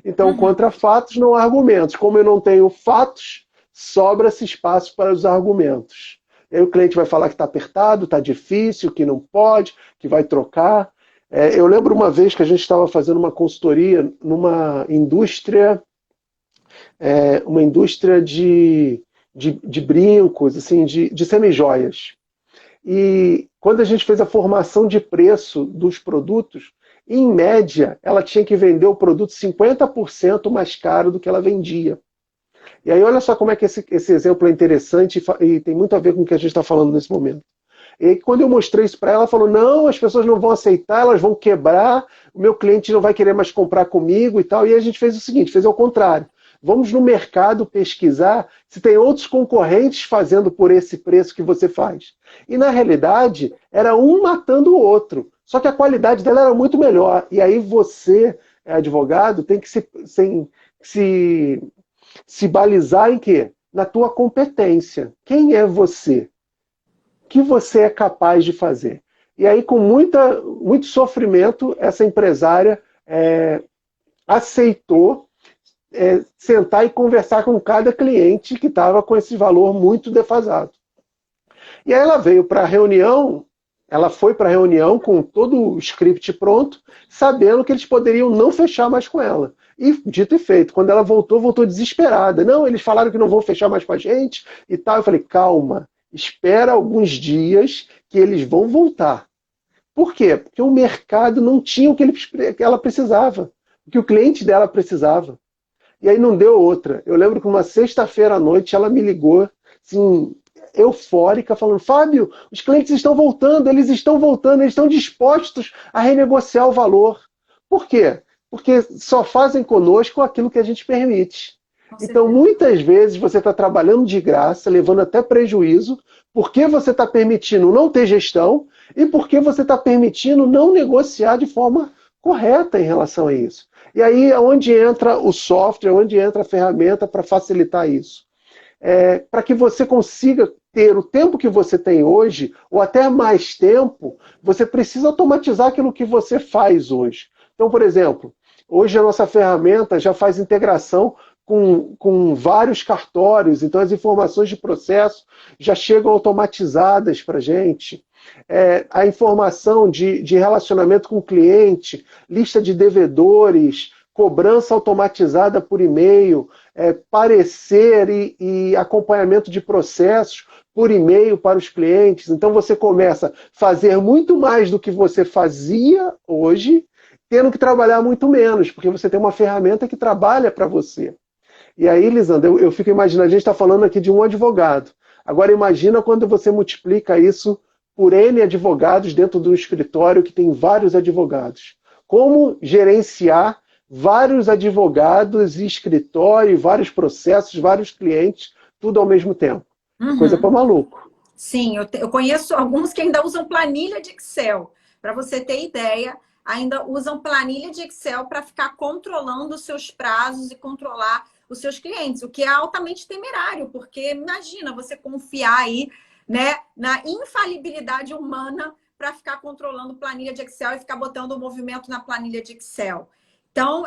Então, contra fatos, não há argumentos. Como eu não tenho fatos, sobra-se espaço para os argumentos. Aí o cliente vai falar que está apertado, está difícil, que não pode, que vai trocar. Eu lembro uma vez que a gente estava fazendo uma consultoria numa indústria, de brincos, assim, de semijoias. E quando a gente fez a formação de preço dos produtos, em média, ela tinha que vender o produto 50% mais caro do que ela vendia. E aí olha só como é que esse exemplo é interessante e tem muito a ver com o que a gente está falando nesse momento. E aí, quando eu mostrei isso para ela, ela falou, não, as pessoas não vão aceitar, elas vão quebrar, o meu cliente não vai querer mais comprar comigo e tal. E aí a gente fez o seguinte, fez ao contrário. Vamos no mercado pesquisar se tem outros concorrentes fazendo por esse preço que você faz. E na realidade, era um matando o outro. Só que a qualidade dela era muito melhor. E aí você, advogado, tem que se balizar em quê? Na tua competência. Quem é você? O que você é capaz de fazer? E aí, com muito sofrimento, essa empresária aceitou sentar e conversar com cada cliente que estava com esse valor muito defasado. E aí ela veio para a reunião, ela foi para a reunião com todo o script pronto, sabendo que eles poderiam não fechar mais com ela. E dito e feito, quando ela voltou desesperada. Não, eles falaram que não vão fechar mais com a gente e tal. Eu falei, calma, espera alguns dias que eles vão voltar. Por quê? Porque o mercado não tinha o que ela precisava, o que o cliente dela precisava. E aí não deu outra. Eu lembro que uma sexta-feira à noite ela me ligou, assim, eufórica, falando, Fábio, os clientes estão voltando, eles estão dispostos a renegociar o valor. Por quê? Porque só fazem conosco aquilo que a gente permite. Então, muitas vezes você está trabalhando de graça, levando até prejuízo, porque você está permitindo não ter gestão e porque você está permitindo não negociar de forma correta em relação a isso. E aí é onde entra o software, onde entra a ferramenta para facilitar isso. Para que você consiga ter o tempo que você tem hoje, ou até mais tempo, você precisa automatizar aquilo que você faz hoje. Então, por exemplo, hoje a nossa ferramenta já faz integração com vários cartórios, então as informações de processo já chegam automatizadas para a gente. A informação de relacionamento com o cliente, lista de devedores, cobrança automatizada por e-mail, parecer e acompanhamento de processos por e-mail para os clientes. Então você começa a fazer muito mais do que você fazia hoje, tendo que trabalhar muito menos, porque você tem uma ferramenta que trabalha para você. E aí, Lisandra, eu fico imaginando, a gente está falando aqui de um advogado. Agora imagina quando você multiplica isso por N advogados dentro do escritório que tem vários advogados. Como gerenciar vários advogados e escritório, vários processos, vários clientes, tudo ao mesmo tempo. Coisa para maluco. Sim, eu conheço alguns que ainda usam planilha de Excel. Para você ter ideia, ainda usam planilha de Excel para ficar controlando os seus prazos e controlar os seus clientes, o que é altamente temerário, porque imagina você confiar aí, né, na infalibilidade humana para ficar controlando planilha de Excel e ficar botando o movimento na planilha de Excel. Então,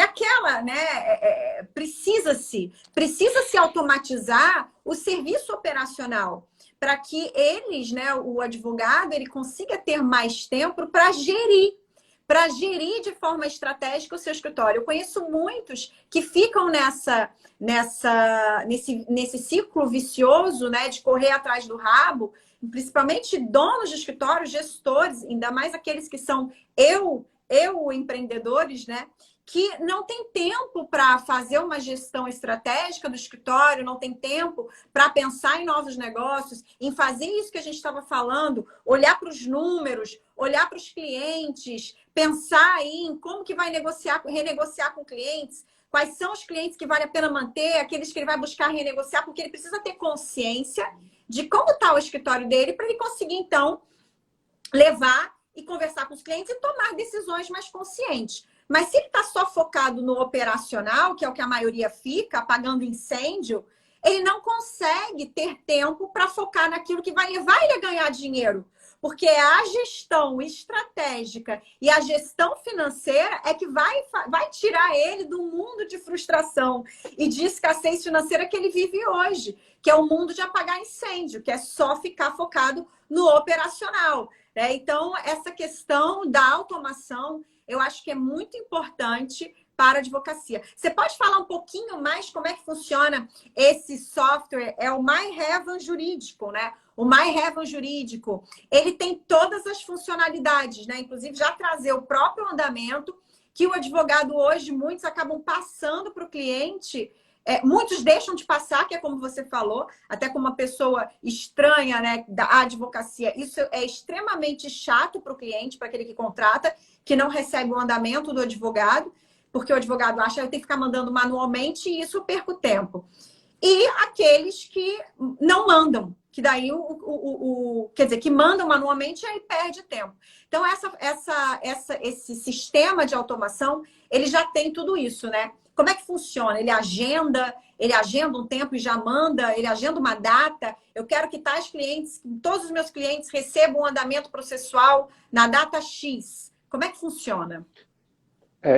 aquela, né, precisa-se automatizar o serviço operacional para que eles, né, o advogado, ele consiga ter mais tempo para gerir de forma estratégica o seu escritório. Eu conheço muitos que ficam nesse ciclo vicioso, né, de correr atrás do rabo, principalmente donos de escritórios, gestores, ainda mais aqueles que são empreendedores, né? Que não tem tempo para fazer uma gestão estratégica do escritório, não tem tempo para pensar em novos negócios, em fazer isso que a gente estava falando, olhar para os números, olhar para os clientes, pensar aí em como que vai renegociar com clientes, quais são os clientes que vale a pena manter, aqueles que ele vai buscar renegociar, porque ele precisa ter consciência de como está o escritório dele para ele conseguir, então, levar e conversar com os clientes e tomar decisões mais conscientes. Mas se ele está só focado no operacional, que é o que a maioria fica, apagando incêndio, ele não consegue ter tempo para focar naquilo que vai levar ele a ganhar dinheiro. Porque a gestão estratégica e a gestão financeira é que vai tirar ele do mundo de frustração e de escassez financeira que ele vive hoje, que é o mundo de apagar incêndio, que é só ficar focado no operacional. Então, essa questão da automação, eu acho que é muito importante para a advocacia. Você pode falar um pouquinho mais como é que funciona esse software? É o MyHeaven Jurídico, né? O MyHeaven Jurídico, ele tem todas as funcionalidades, né? Inclusive já trazer o próprio andamento, que o advogado hoje, muitos acabam passando para o cliente. Muitos deixam de passar, que é como você falou, até como uma pessoa estranha, né, da advocacia. Isso é extremamente chato para o cliente, para aquele que contrata, que não recebe o andamento do advogado, porque o advogado acha que eu tenho que ficar mandando manualmente e isso eu perco tempo. E aqueles que não mandam, que daí quer dizer, que mandam manualmente e aí perde tempo. Então, esse sistema de automação, ele já tem tudo isso, né? Como é que funciona? Ele agenda um tempo e já manda, ele agenda uma data. Eu quero que todos os meus clientes recebam um andamento processual na data X. Como é que funciona?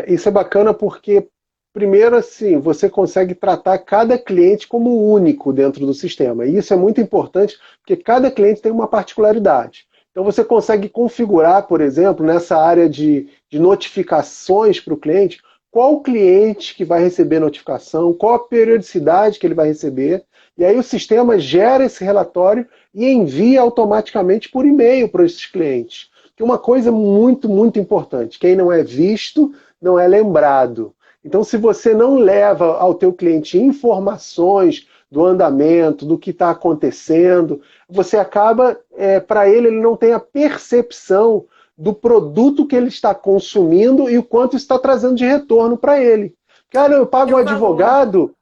Isso é bacana porque, primeiro, assim, você consegue tratar cada cliente como único dentro do sistema. E isso é muito importante porque cada cliente tem uma particularidade. Então, você consegue configurar, por exemplo, nessa área de notificações para o cliente, qual cliente que vai receber notificação, qual a periodicidade que ele vai receber, e aí o sistema gera esse relatório e envia automaticamente por e-mail para esses clientes. Que é uma coisa muito, muito importante. Quem não é visto, não é lembrado. Então, se você não leva ao teu cliente informações do andamento, do que está acontecendo, você acaba, para ele não tem a percepção do produto que ele está consumindo e o quanto está trazendo de retorno para ele. Cara, eu pago um advogado,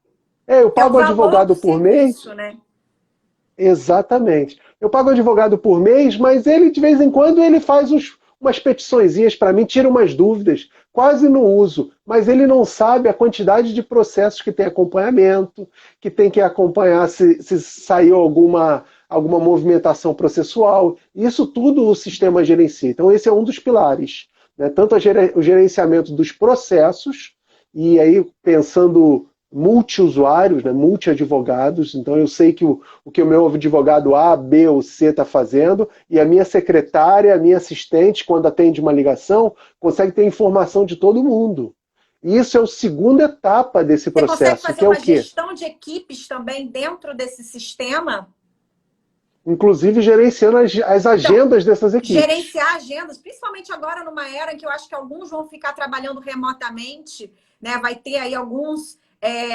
eu pago um advogado por mês. Né? Exatamente. Eu pago um advogado por mês, mas ele, de vez em quando, ele faz umas petiçõezinhas para mim, tira umas dúvidas, quase não uso, mas ele não sabe a quantidade de processos que tem acompanhamento, que tem que acompanhar se saiu alguma movimentação processual. Isso tudo o sistema gerencia. Então esse é um dos pilares, né? Tanto o gerenciamento dos processos, e aí pensando multi-usuários, né? Multi-advogados. Então eu sei que o que o meu advogado A, B ou C está fazendo, e a minha secretária, a minha assistente, quando atende uma ligação, consegue ter informação de todo mundo. E isso é a segunda etapa desse processo. Você consegue fazer que é uma o quê? gestão de equipes também dentro desse sistema? Inclusive gerenciando as agendas dessas equipes. Gerenciar agendas, principalmente agora numa era em que eu acho que alguns vão ficar trabalhando remotamente, né? Vai ter aí alguns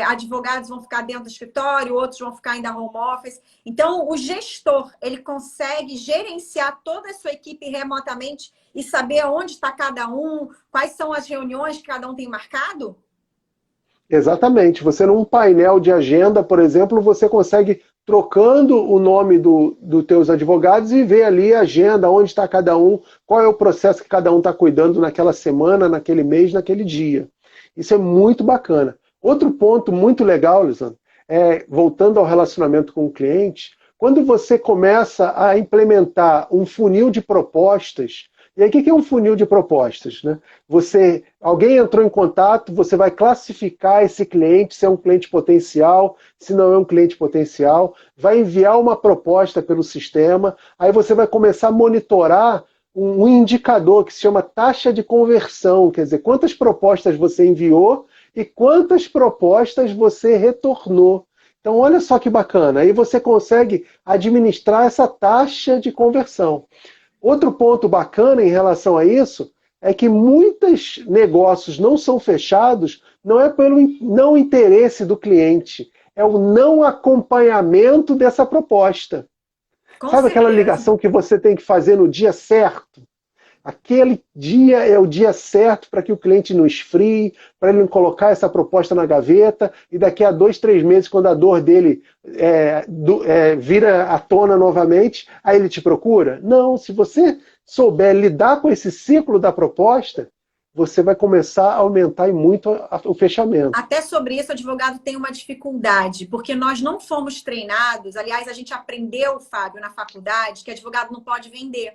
advogados vão ficar dentro do escritório, outros vão ficar ainda home office. Então, o gestor, ele consegue gerenciar toda a sua equipe remotamente e saber onde está cada um, quais são as reuniões que cada um tem marcado? Exatamente. Você num painel de agenda, por exemplo, você consegue trocando o nome dos teus advogados e ver ali a agenda, onde está cada um, qual é o processo que cada um está cuidando naquela semana, naquele mês, naquele dia. Isso é muito bacana. Outro ponto muito legal, Lisandro, voltando ao relacionamento com o cliente, quando você começa a implementar um funil de propostas. E aí, o que é um funil de propostas? Né? Alguém entrou em contato, você vai classificar esse cliente, se é um cliente potencial, se não é um cliente potencial, vai enviar uma proposta pelo sistema, aí você vai começar a monitorar um indicador que se chama taxa de conversão, quer dizer, quantas propostas você enviou e quantas propostas você retornou. Então, olha só que bacana, aí você consegue administrar essa taxa de conversão. Outro ponto bacana em relação a isso é que muitos negócios não são fechados, não é pelo não interesse do cliente, é o não acompanhamento dessa proposta. Com Sabe aquela certeza. ligação que você tem que fazer no dia certo? Aquele dia é o dia certo para que o cliente não esfrie, para ele não colocar essa proposta na gaveta, e daqui a 2, 3 meses, quando a dor dele vira à tona novamente, aí ele te procura? Não, se você souber lidar com esse ciclo da proposta, você vai começar a aumentar muito o fechamento. Até sobre isso, o advogado tem uma dificuldade, porque nós não fomos treinados, aliás, a gente aprendeu, Fábio, na faculdade, que advogado não pode vender.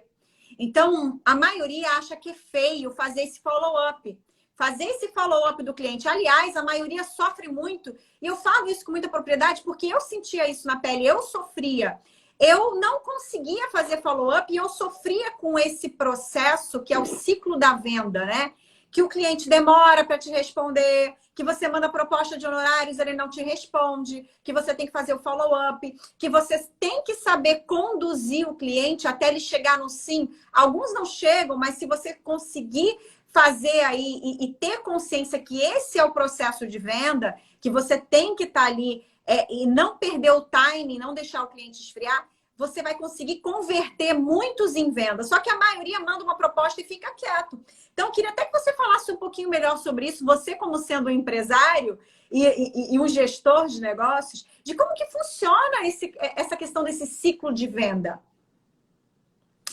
Então, a maioria acha que é feio fazer esse follow-up. Fazer esse follow-up do cliente. Aliás, a maioria sofre muito. E eu falo isso com muita propriedade porque eu sentia isso na pele. Eu sofria. Eu não conseguia fazer follow-up e eu sofria com esse processo que é o ciclo da venda, né? Que o cliente demora para te responder, que você manda proposta de honorários, ele não te responde, que você tem que fazer o follow-up, que você tem que saber conduzir o cliente até ele chegar no sim. Alguns não chegam, mas se você conseguir fazer aí e ter consciência que esse é o processo de venda, que você tem que estar ali e não perder o time, não deixar o cliente esfriar, você vai conseguir converter muitos em venda. Só que a maioria manda uma proposta e fica quieto. Então, eu queria até que você falasse um pouquinho melhor sobre isso, você como sendo um empresário e um gestor de negócios, de como que funciona essa questão desse ciclo de venda.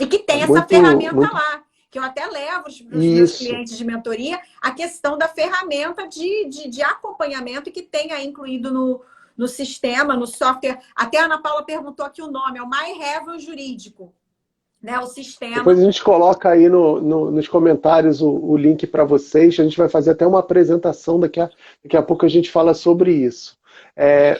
E que tem essa ferramenta lá, que eu até levo para os meus clientes de mentoria, a questão da ferramenta de acompanhamento que tem aí incluído no sistema, no software. Até a Ana Paula perguntou aqui o nome, é o MyHeaven Jurídico. Né, o sistema. Depois a gente coloca aí nos comentários o link para vocês. A gente vai fazer até uma apresentação daqui a pouco a gente fala sobre isso.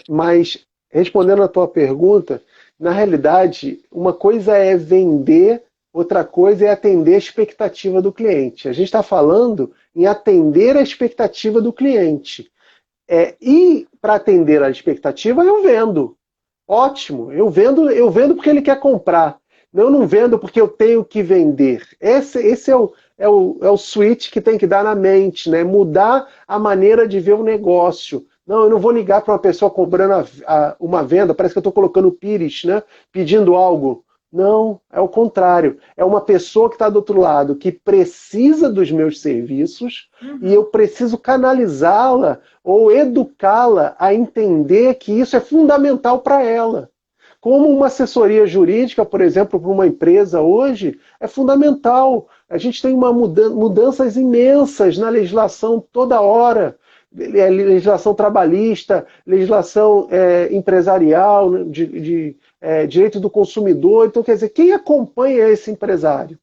Mas, respondendo a tua pergunta, na realidade, uma coisa é vender, outra coisa é atender a expectativa do cliente. A gente está falando em atender a expectativa do cliente. E para atender a expectativa, eu vendo. Ótimo, eu vendo porque ele quer comprar. Eu não vendo porque eu tenho que vender. Esse é o switch que tem que dar na mente, né? Mudar a maneira de ver o negócio. Não, eu não vou ligar para uma pessoa cobrando uma venda, parece que eu estou colocando o pires, né? Pedindo algo. Não, é o contrário. É uma pessoa que está do outro lado, que precisa dos meus serviços e eu preciso canalizá-la ou educá-la a entender que isso é fundamental para ela. Como uma assessoria jurídica, por exemplo, para uma empresa hoje, é fundamental. A gente tem mudanças imensas na legislação toda hora. Legislação trabalhista, legislação empresarial, direito do consumidor. Então, quer dizer, quem acompanha esse empresário?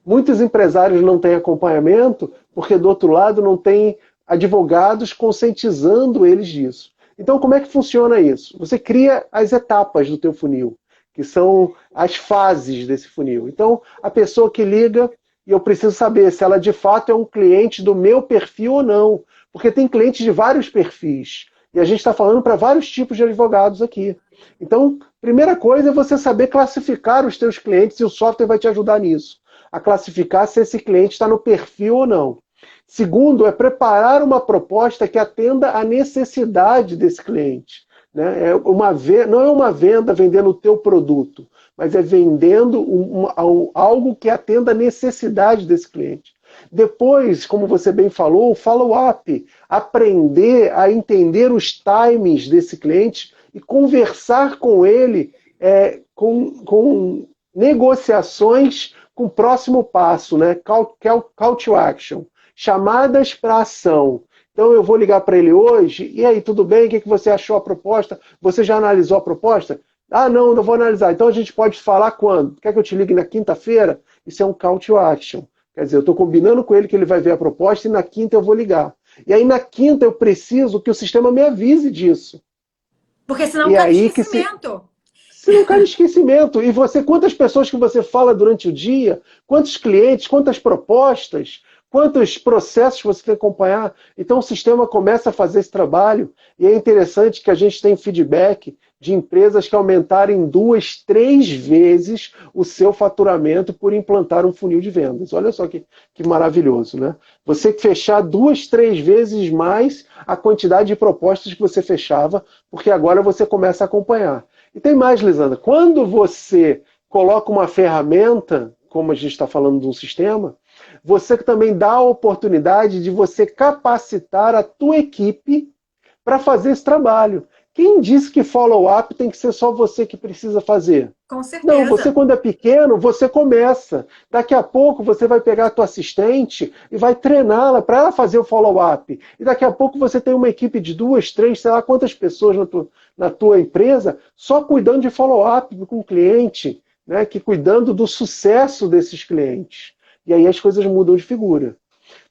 Muitos empresários não têm acompanhamento porque, do outro lado, não tem advogados conscientizando eles disso. Então, como é que funciona isso? Você cria as etapas do teu funil, que são as fases desse funil. Então, a pessoa que liga, e eu preciso saber se ela de fato é um cliente do meu perfil ou não, porque tem clientes de vários perfis, e a gente está falando para vários tipos de advogados aqui. Então, primeira coisa é você saber classificar os teus clientes, e o software vai te ajudar nisso, a classificar se esse cliente está no perfil ou não. Segundo, é preparar uma proposta que atenda à necessidade desse cliente. Né? Não é uma venda vendendo o teu produto, mas é vendendo algo que atenda à necessidade desse cliente. Depois, como você bem falou, o follow-up. Aprender a entender os times desse cliente e conversar com ele com negociações com o próximo passo, né? Call to action. Chamadas para ação. Então eu vou ligar para ele hoje, e aí, tudo bem? O que você achou a proposta? Você já analisou a proposta? Ah, não vou analisar. Então a gente pode falar quando? Quer que eu te ligue na quinta-feira? Isso é um call to action. Quer dizer, eu estou combinando com ele que ele vai ver a proposta e na quinta eu vou ligar. E aí na quinta eu preciso que o sistema me avise disso. Porque senão cai em esquecimento. Se não cai em esquecimento. E você, quantas pessoas que você fala durante o dia, quantos clientes, quantas propostas, quantos processos você tem que acompanhar. Então o sistema começa a fazer esse trabalho e é interessante que a gente tem feedback de empresas que aumentaram em 2, 3 vezes o seu faturamento por implantar um funil de vendas. Olha só que maravilhoso, né? Você fechar 2, 3 vezes mais a quantidade de propostas que você fechava, porque agora você começa a acompanhar. E tem mais, Lisandra, quando você coloca uma ferramenta, como a gente está falando de um sistema, você também dá a oportunidade de você capacitar a tua equipe para fazer esse trabalho. Quem disse que follow-up tem que ser só você que precisa fazer? Com certeza. Não, você quando é pequeno, você começa. Daqui a pouco você vai pegar a tua assistente e vai treiná-la para ela fazer o follow-up. E daqui a pouco você tem uma equipe de 2, 3, sei lá quantas pessoas na tua empresa só cuidando de follow-up com o cliente, né, que cuidando do sucesso desses clientes. E aí as coisas mudam de figura.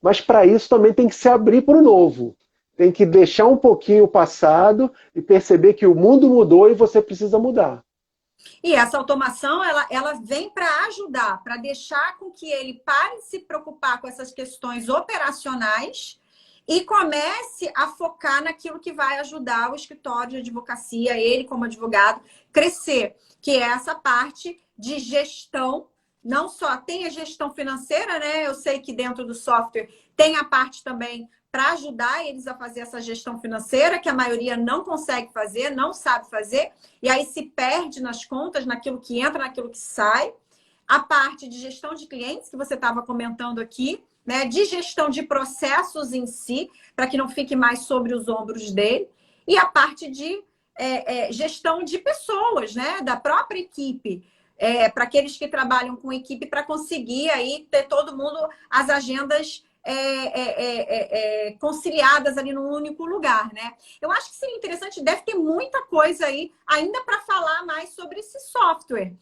Mas para isso também tem que se abrir para o novo. Tem que deixar um pouquinho o passado e perceber que o mundo mudou e você precisa mudar. E essa automação, ela vem para ajudar, para deixar com que ele pare de se preocupar com essas questões operacionais e comece a focar naquilo que vai ajudar o escritório de advocacia, ele como advogado, crescer, que é essa parte de gestão. Não só tem a gestão financeira, né? Eu sei que dentro do software tem a parte também para ajudar eles a fazer essa gestão financeira, que a maioria não consegue fazer, não sabe fazer, e aí se perde nas contas, naquilo que entra, naquilo que sai. A parte de gestão de clientes, que você estava comentando aqui, né? De gestão de processos em si, para que não fique mais sobre os ombros dele. E a parte de gestão de pessoas, né? Da própria equipe. Para aqueles que trabalham com equipe, para conseguir aí ter todo mundo, as agendas conciliadas ali num único lugar, né? Eu acho que seria interessante, deve ter muita coisa aí ainda para falar mais sobre esse software.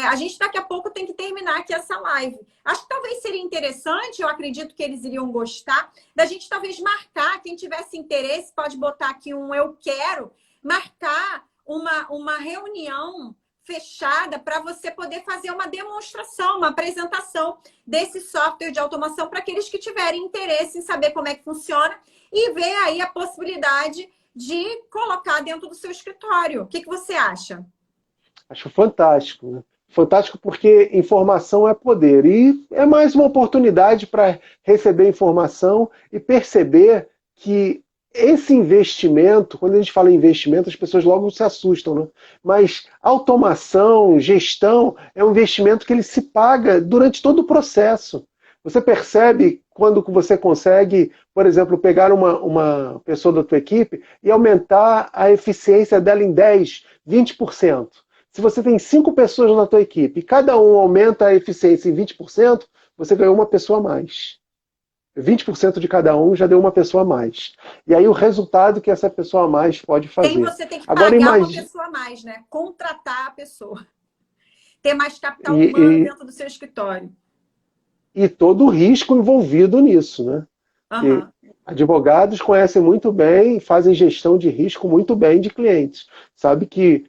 A gente daqui a pouco tem que terminar aqui essa live. Acho que talvez seria interessante, eu acredito que eles iriam gostar, da gente talvez marcar, quem tivesse interesse, pode botar aqui um eu quero, marcar uma reunião fechada para você poder fazer uma demonstração, uma apresentação desse software de automação para aqueles que tiverem interesse em saber como é que funciona e ver aí a possibilidade de colocar dentro do seu escritório. O que você acha? Acho fantástico, né? Fantástico porque informação é poder e é mais uma oportunidade para receber informação e perceber que esse investimento, quando a gente fala em investimento, as pessoas logo se assustam, né? Mas automação, gestão, é um investimento que ele se paga durante todo o processo. Você percebe quando você consegue, por exemplo, pegar uma pessoa da tua equipe e aumentar a eficiência dela em 10, 20%. Se você tem 5 pessoas na tua equipe e cada um aumenta a eficiência em 20%, você ganhou uma pessoa a mais. 20% de cada um já deu uma pessoa a mais. E aí o resultado que essa pessoa a mais pode fazer. Você tem que pagar uma pessoa a mais, né? Contratar a pessoa. Ter mais capital humano dentro do seu escritório. E todo o risco envolvido nisso, né? Uhum. Advogados conhecem muito bem, fazem gestão de risco muito bem de clientes. Sabe que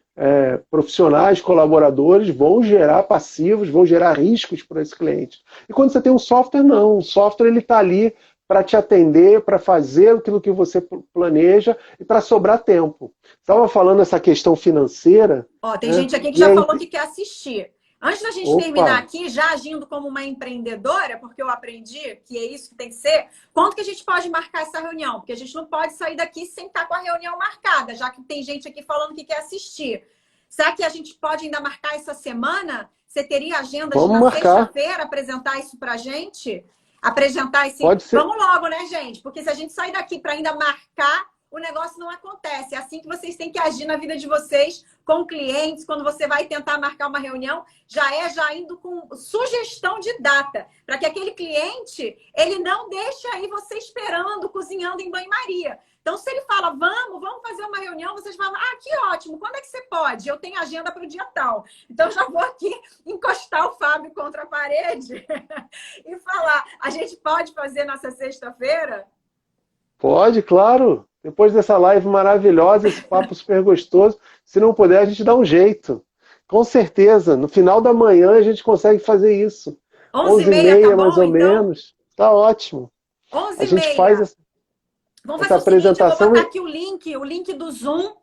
profissionais, colaboradores vão gerar passivos, vão gerar riscos para esse cliente. E quando você tem um software, não. O software está ali para te atender, para fazer aquilo que você planeja e para sobrar tempo. Estava falando essa questão financeira. Tem gente aqui que já falou que quer assistir. Antes da gente terminar aqui, já agindo como uma empreendedora, porque eu aprendi que é isso que tem que ser, quando que a gente pode marcar essa reunião? Porque a gente não pode sair daqui sem estar com a reunião marcada, já que tem gente aqui falando que quer assistir. Será que a gente pode ainda marcar essa semana? Você teria agenda de na sexta-feira apresentar isso pra gente? Apresentar esse... Pode ser. Vamos logo, né, gente? Porque se a gente sair daqui para ainda marcar, o negócio não acontece. É assim que vocês têm que agir na vida de vocês, com clientes, quando você vai tentar marcar uma reunião, já indo com sugestão de data, para que aquele cliente, ele não deixe aí você esperando, cozinhando em banho-maria. Então, se ele fala, vamos fazer uma reunião, vocês falam, que ótimo, quando é que você pode? Eu tenho agenda para o dia tal. Então, já vou aqui encostar o Fábio contra a parede e falar, a gente pode fazer nessa sexta-feira? Pode, claro. Depois dessa live maravilhosa, esse papo super gostoso, se não puder, a gente dá um jeito. Com certeza. No final da manhã a gente consegue fazer isso. 11h30, tá mais ou menos. Tá ótimo. 11h30. A gente faz Vamos fazer essa apresentação. Seguinte, eu vou botar aqui o link do Zoom.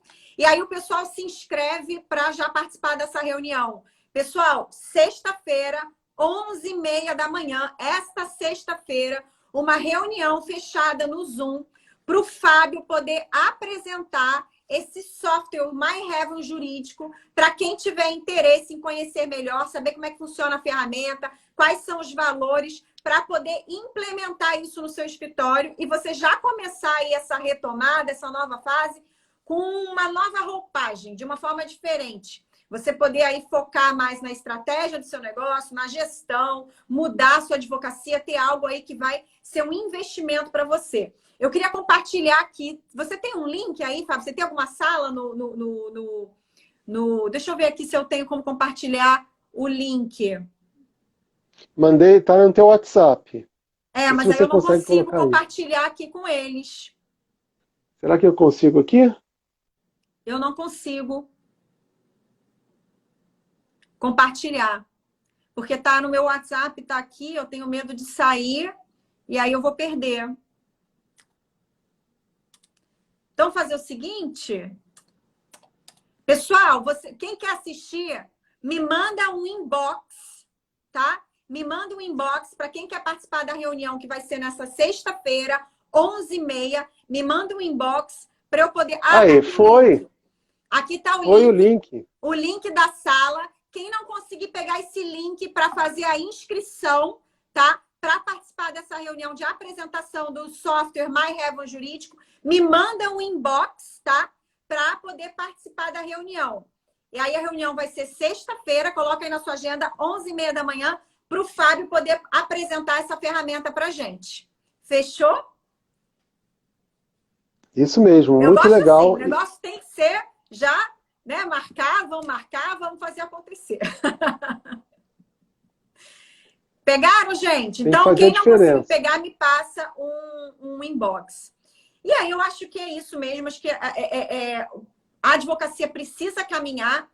E aí o pessoal se inscreve para já participar dessa reunião. Pessoal, sexta-feira, 11h30 da manhã, esta sexta-feira, uma reunião fechada no Zoom para o Fábio poder apresentar esse software, o MyHeaven Jurídico, para quem tiver interesse em conhecer melhor, saber como é que funciona a ferramenta, quais são os valores, para poder implementar isso no seu escritório e você já começar aí essa retomada, essa nova fase, com uma nova roupagem, de uma forma diferente. Você poder aí focar mais na estratégia do seu negócio, na gestão, mudar a sua advocacia, ter algo aí que vai ser um investimento para você. Eu queria compartilhar aqui. Você tem um link aí, Fábio? Você tem alguma sala Deixa eu ver aqui se eu tenho como compartilhar o link. Mandei, tá no teu WhatsApp. Mas aí eu não consigo compartilhar aqui com eles. Será que eu consigo aqui? Eu não consigo compartilhar. Porque tá no meu WhatsApp, tá aqui, eu tenho medo de sair e aí eu vou perder. Então, fazer o seguinte. Pessoal, quem quer assistir, me manda um inbox, tá? Me manda um inbox para quem quer participar da reunião que vai ser nessa sexta-feira, 11h30. Me manda um inbox para eu poder... Aí, foi. Aqui está o link. Foi o link. O link da sala. Quem não conseguir pegar esse link para fazer a inscrição, tá? Para participar dessa reunião de apresentação do software MyHeaven Jurídico, me manda um inbox, tá? Para poder participar da reunião. E aí a reunião vai ser sexta-feira, coloca aí na sua agenda, 11h30 da manhã, para o Fábio poder apresentar essa ferramenta para a gente. Fechou? Isso mesmo, muito legal. Assim, o negócio tem que ser já, né? Marcar, vamos fazer acontecer. Pegaram, gente? Então, quem não conseguiu pegar, me passa um inbox. E aí, eu acho que é isso mesmo. Acho que a advocacia precisa caminhar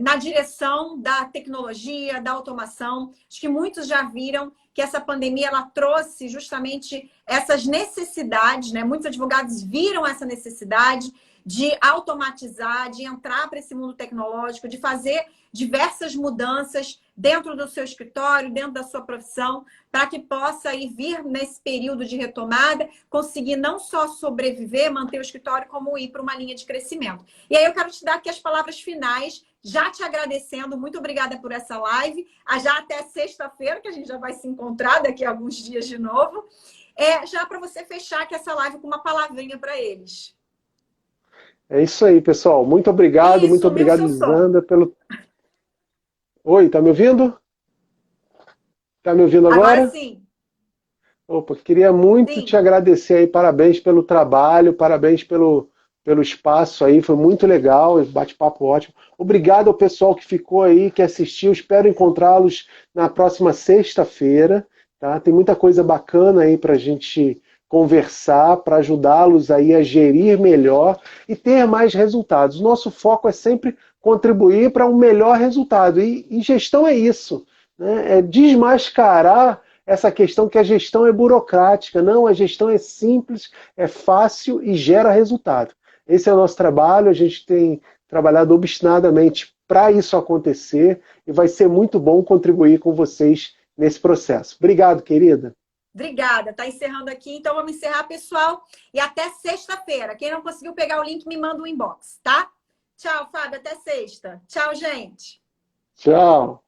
na direção da tecnologia, da automação. Acho que muitos já viram que essa pandemia ela trouxe justamente essas necessidades, né? Muitos advogados viram essa necessidade de automatizar, de entrar para esse mundo tecnológico, de fazer diversas mudanças dentro do seu escritório, dentro da sua profissão, para que possa aí vir nesse período de retomada, conseguir não só sobreviver, manter o escritório, como ir para uma linha de crescimento. E aí eu quero te dar aqui as palavras finais, já te agradecendo, muito obrigada por essa live, já até sexta-feira, que a gente já vai se encontrar daqui a alguns dias de novo, já para você fechar aqui essa live com uma palavrinha para eles. É isso aí, pessoal. Muito obrigado, muito obrigado, Lisandra, pelo... Oi, tá me ouvindo? Tá me ouvindo agora? Agora sim. Opa, queria muito te agradecer aí, parabéns pelo trabalho, parabéns pelo espaço aí, foi muito legal, bate-papo ótimo. Obrigado ao pessoal que ficou aí, que assistiu, espero encontrá-los na próxima sexta-feira, tá? Tem muita coisa bacana aí pra gente conversar, para ajudá-los aí a gerir melhor e ter mais resultados. Nosso foco é sempre contribuir para um melhor resultado. E gestão é isso, né? É desmascarar essa questão que a gestão é burocrática. Não, a gestão é simples, é fácil e gera resultado. Esse é o nosso trabalho, a gente tem trabalhado obstinadamente para isso acontecer e vai ser muito bom contribuir com vocês nesse processo. Obrigado, querida. Obrigada, tá encerrando aqui, então vamos encerrar, pessoal, e até sexta-feira. Quem não conseguiu pegar o link, me manda um inbox, tá? Tchau, Fábio, até sexta. Tchau, gente. Tchau.